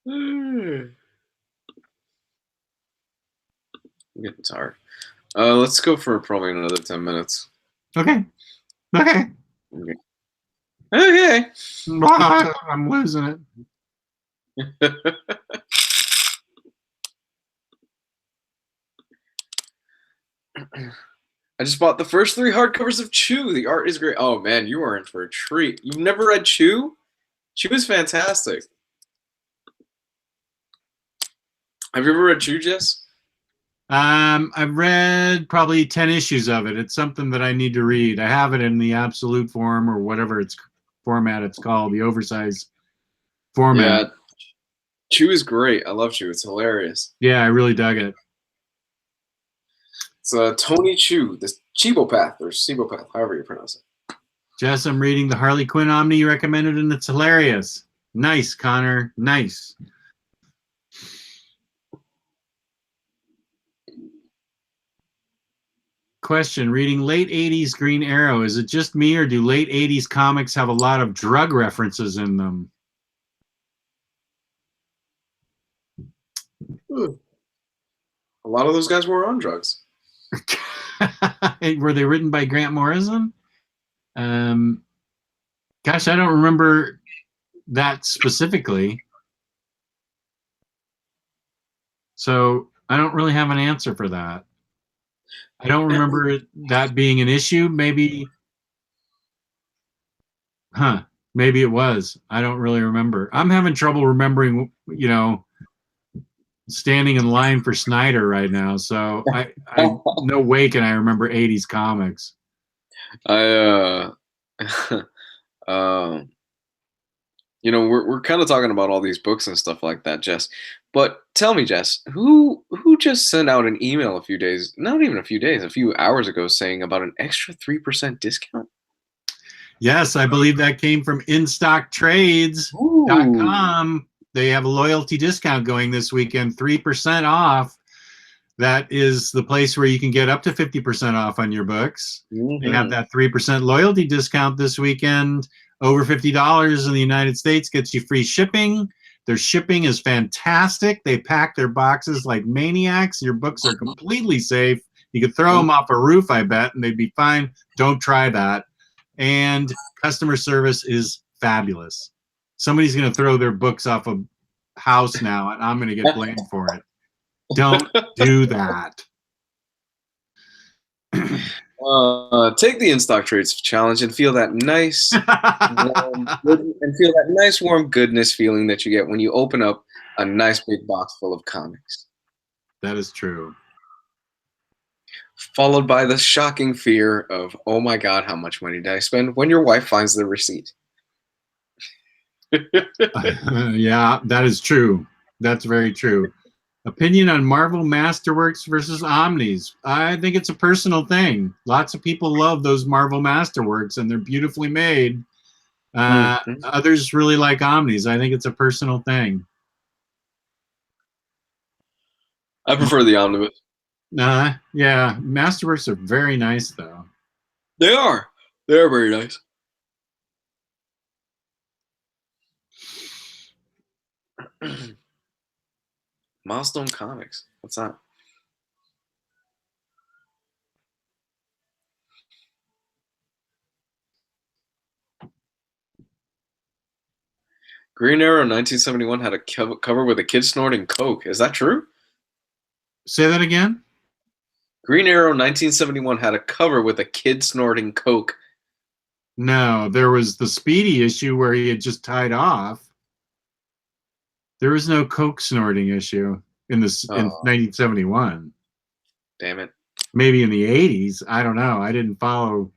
I'm getting tired. Let's go for probably another 10 minutes. Okay. Okay. Okay. I'm losing it. I just bought the first 3 hardcovers of Chew. The art is great. Oh man, you are in for a treat. You've never read Chew? Chew is fantastic. Have you ever read Chew, Jess? I've read probably 10 issues of it. It's something that I need to read. I have it in the absolute form or whatever it's format it's called, the oversized format. Yeah. Chew is great. I love Chew. It's hilarious. Yeah, I really dug it. It's Tony Chew, the Chibopath or Cibopath, however you pronounce it. Jess, I'm reading the Harley Quinn Omni you recommended, and it's hilarious. Nice, Connor. Nice. Question, reading late 80s Green Arrow, is it just me or do late 80s comics have a lot of drug references in them? A lot of those guys were on drugs. Were they written by Grant Morrison? Gosh, I don't remember that specifically. So I don't really have an answer for that. I don't remember that being an issue. Maybe, maybe it was. I don't really remember. I'm having trouble remembering, standing in line for Snyder right now. So I no way can I remember 80s comics. We're kind of talking about all these books and stuff like that, Jess. But tell me, Jess, who just sent out an email a few hours ago saying about an extra 3% discount? Yes, I believe that came from InStockTrades.com. They have a loyalty discount going this weekend, 3% off. That is the place where you can get up to 50% off on your books. Mm-hmm. They have that 3% loyalty discount this weekend. Over $50 in the United States gets you free shipping. Their shipping is fantastic. They pack their boxes like maniacs. Your books are completely safe. You could throw them off a roof, I bet, and they'd be fine. Don't try that. And customer service is fabulous. Somebody's going to throw their books off a house now, and I'm going to get blamed for it. Don't do that. Take the in-stock trades challenge and feel that nice, warm goodness feeling that you get when you open up a nice big box full of comics. That is true. Followed by the shocking fear of, oh my God, how much money did I spend? When your wife finds the receipt. Yeah, that is true. That's very true. Opinion on Marvel Masterworks versus Omnis. I think it's a personal thing. Lots of people love those Marvel Masterworks, and they're beautifully made. Others really like Omnis. I think it's a personal thing. I prefer the Omnibus. Yeah. Masterworks are very nice, though. They are. They're very nice. Milestone Comics. What's that? Green Arrow 1971 had a cover with a kid snorting coke. Is that true? Say that again? Green Arrow 1971 had a cover with a kid snorting coke. No, there was the Speedy issue where he had just tied off. There was no coke snorting issue in 1971. Damn it. Maybe in the 80s. I don't know. I didn't follow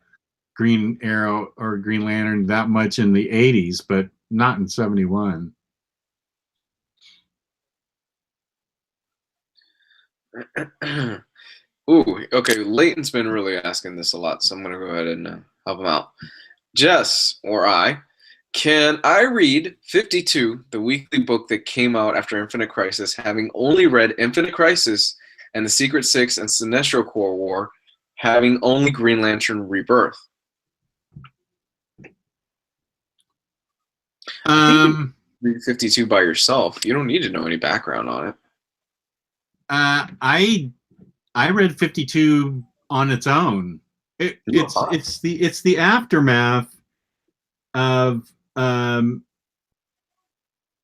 Green Arrow or Green Lantern that much in the 80s, but not in 71. Ooh, okay. Leighton's been really asking this a lot, so I'm going to go ahead and help him out. Jess, or can I read 52, the weekly book that came out after Infinite Crisis, having only read Infinite Crisis and the Secret Six and Sinestro Corps War, having only Green Lantern Rebirth? Read 52 by yourself. You don't need to know any background on it. I read 52 on its own. It's the aftermath of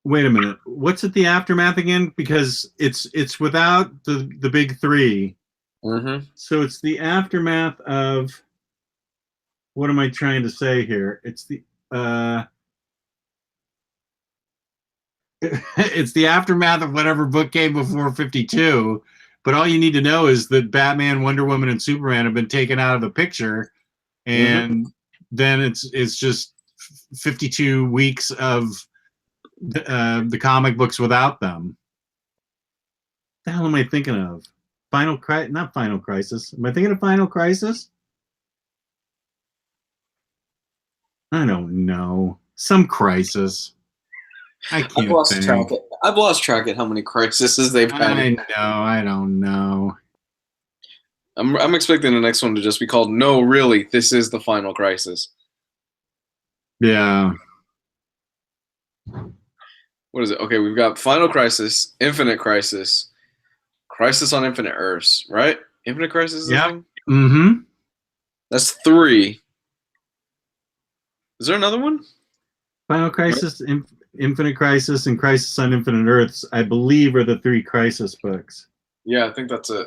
wait a minute. What's it the aftermath again? Because it's without the big three. Mm-hmm. So it's the aftermath of, what am I trying to say here? It's the it's the aftermath of whatever book came before 52. But all you need to know is that Batman, Wonder Woman, and Superman have been taken out of the picture, and then it's just 52 weeks of the comic books without them. What the hell am I thinking of? Not Final Crisis. Am I thinking of Final Crisis? I don't know. Some crisis. I can't think. I've lost track at how many crises they've had. I know. I don't know. I'm expecting the next one to just be called "No, really, this is the final crisis." Yeah. What is it? Okay, we've got Final Crisis, Infinite Crisis, Crisis on Infinite Earths, right? Infinite Crisis is the thing? Mm-hmm. That's 3. Is there another one? Final Crisis, Infinite Crisis, and Crisis on Infinite Earths, I believe, are the 3 Crisis books. Yeah, I think that's it.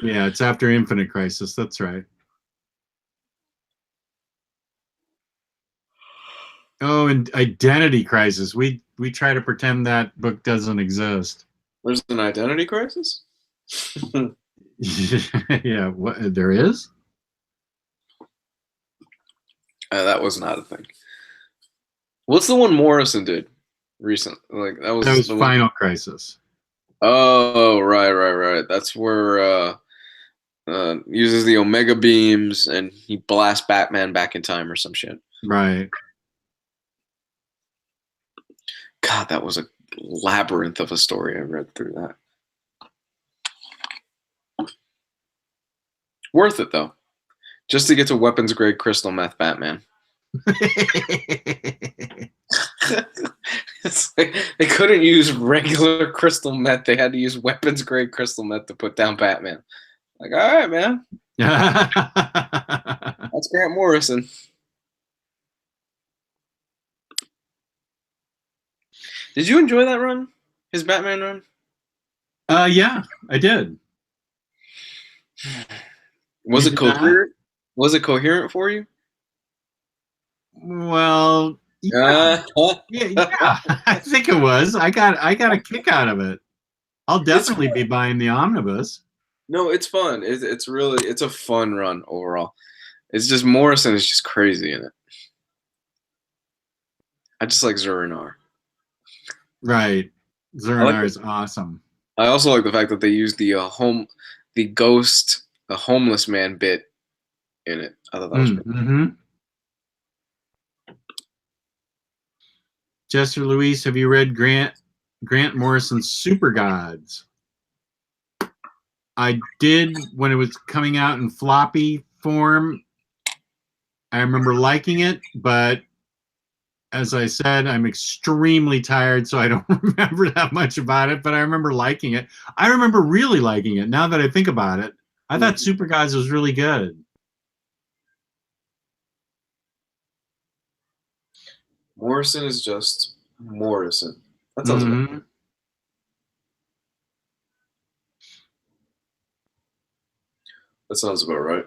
Yeah, it's after Infinite Crisis. That's right. Oh, and Identity Crisis. We try to pretend that book doesn't exist. There's an identity crisis? Yeah, what there is? That was not a thing. What's the one Morrison did recently? Like that was Final Crisis. Oh, right. That's where uses the Omega beams and he blasts Batman back in time or some shit. Right. God, that was a labyrinth of a story. I read through that. Worth it though, just to get to weapons grade crystal meth Batman. It's like they couldn't use regular crystal meth; they had to use weapons grade crystal meth to put down Batman. Like, all right, man, that's Grant Morrison. Did you enjoy that run? His Batman run? Yeah, I did. Was it coherent? Was it coherent for you? Well, yeah. Yeah, I think it was. I got a kick out of it. I'll definitely be buying the omnibus. No, it's fun. It's a fun run overall. It's just Morrison is just crazy in it. I just like Zur-En-Arrh. Right. Zur-En-Arrh is awesome. I also like the fact that they used the homeless man bit in it. I thought that was pretty Jester Louise, have you read Grant Morrison's Super Gods? I did when it was coming out in floppy form. I remember liking it, but as I said, I'm extremely tired, so I don't remember that much about it, but I remember liking it. I remember really liking it now that I think about it. I thought Super Guys was really good. Morrison is just Morrison. That sounds about That sounds about right.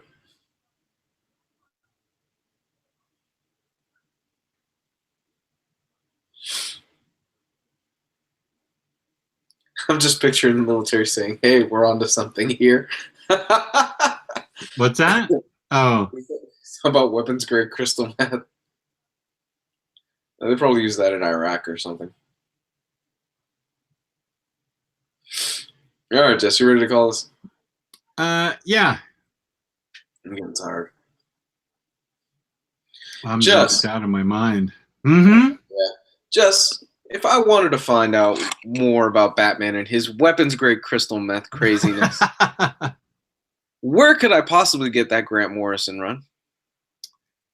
I'm just picturing the military saying, "Hey, we're onto something here." What's that? Oh. It's about weapons grade crystal meth. They probably use that in Iraq or something. All right, Jess, you ready to call this? Yeah. I'm getting tired. I'm just out of my mind. Yeah. Jess, if I wanted to find out more about Batman and his weapons grade crystal meth craziness, where could I possibly get that Grant Morrison run?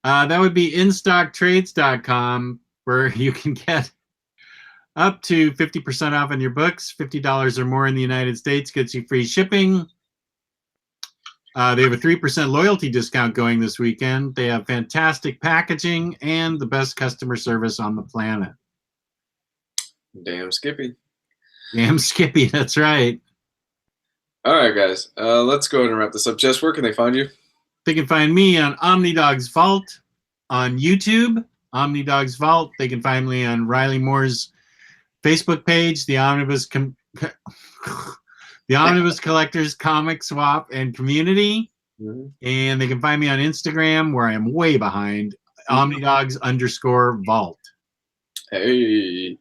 That would be instocktrades.com, where you can get up to 50% off on your books. $50 or more in the United States gets you free shipping. They have a 3% loyalty discount going this weekend. They have fantastic packaging and the best customer service on the planet. Damn Skippy. Damn Skippy, that's right. All right, guys. Let's go ahead and wrap this up. Jess, where can they find you? They can find me on OmniDog's Vault on YouTube. OmniDog's Vault. They can find me on Ryleymo's Facebook page, the Omnibus Collectors Comic Swap and Community. And they can find me on Instagram, where I am way behind, OmniDogs_Vault. Hey.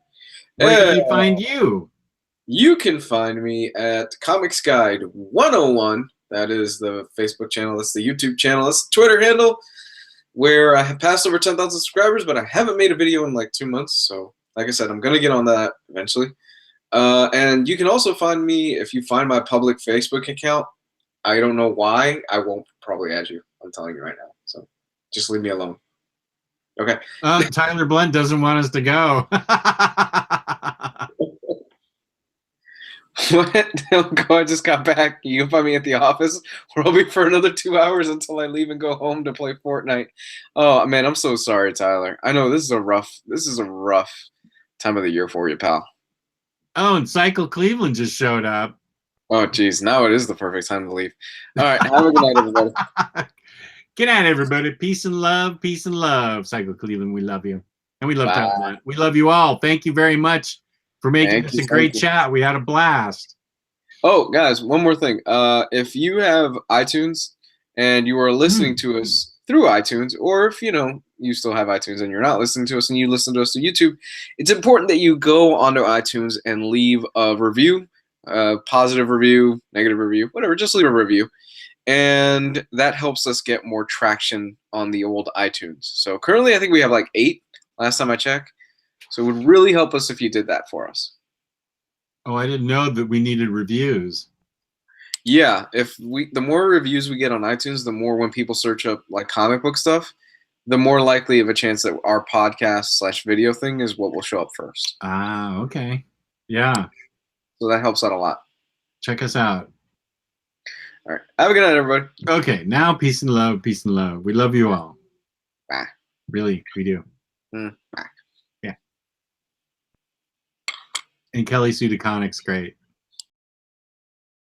Where can they find you? You can find me at Comics Guide 101. That is the Facebook channel. That's the YouTube channel. That's the Twitter handle, where I have passed over 10,000 subscribers, but I haven't made a video in like 2 months. So, like I said, I'm going to get on that eventually. And you can also find me, if you find my public Facebook account, I don't know why, I won't probably add you. I'm telling you right now. So just leave me alone. Okay. Tyler Blunt doesn't want us to go. What? I just got back. You can find me at the office, where I'll be for another 2 hours until I leave and go home to play Fortnite. Oh man, I'm so sorry, Tyler. I know this is a rough time of the year for you, pal. Oh, and Cycle Cleveland just showed up. Oh geez, now it is the perfect time to leave. All right, have a good night, everybody. Good night, everybody. Peace and love. Peace and love. Cycle Cleveland, we love you, and we love Tyler Blunt. We love you all. Thank you very much for making this a great chat. We had a blast. Oh, guys, one more thing. If you have iTunes and you are listening to us through iTunes, or if you still have iTunes and you're not listening to us and you listen to us through YouTube, it's important that you go onto iTunes and leave a review, positive review, negative review, whatever. Just leave a review, and that helps us get more traction on the old iTunes. So currently, I think we have like 8 last time I checked. So it would really help us if you did that for us. Oh, I didn't know that we needed reviews. Yeah, the more reviews we get on iTunes, the more when people search up like comic book stuff, the more likely of a chance that our podcast/video thing is what will show up first. Ah, okay. Yeah. So that helps out a lot. Check us out. All right. Have a good night, everybody. Okay, now peace and love, peace and love. We love you all. Bye. Really, we do. Bye. Yeah. And Kelly Sue DeConnick's great.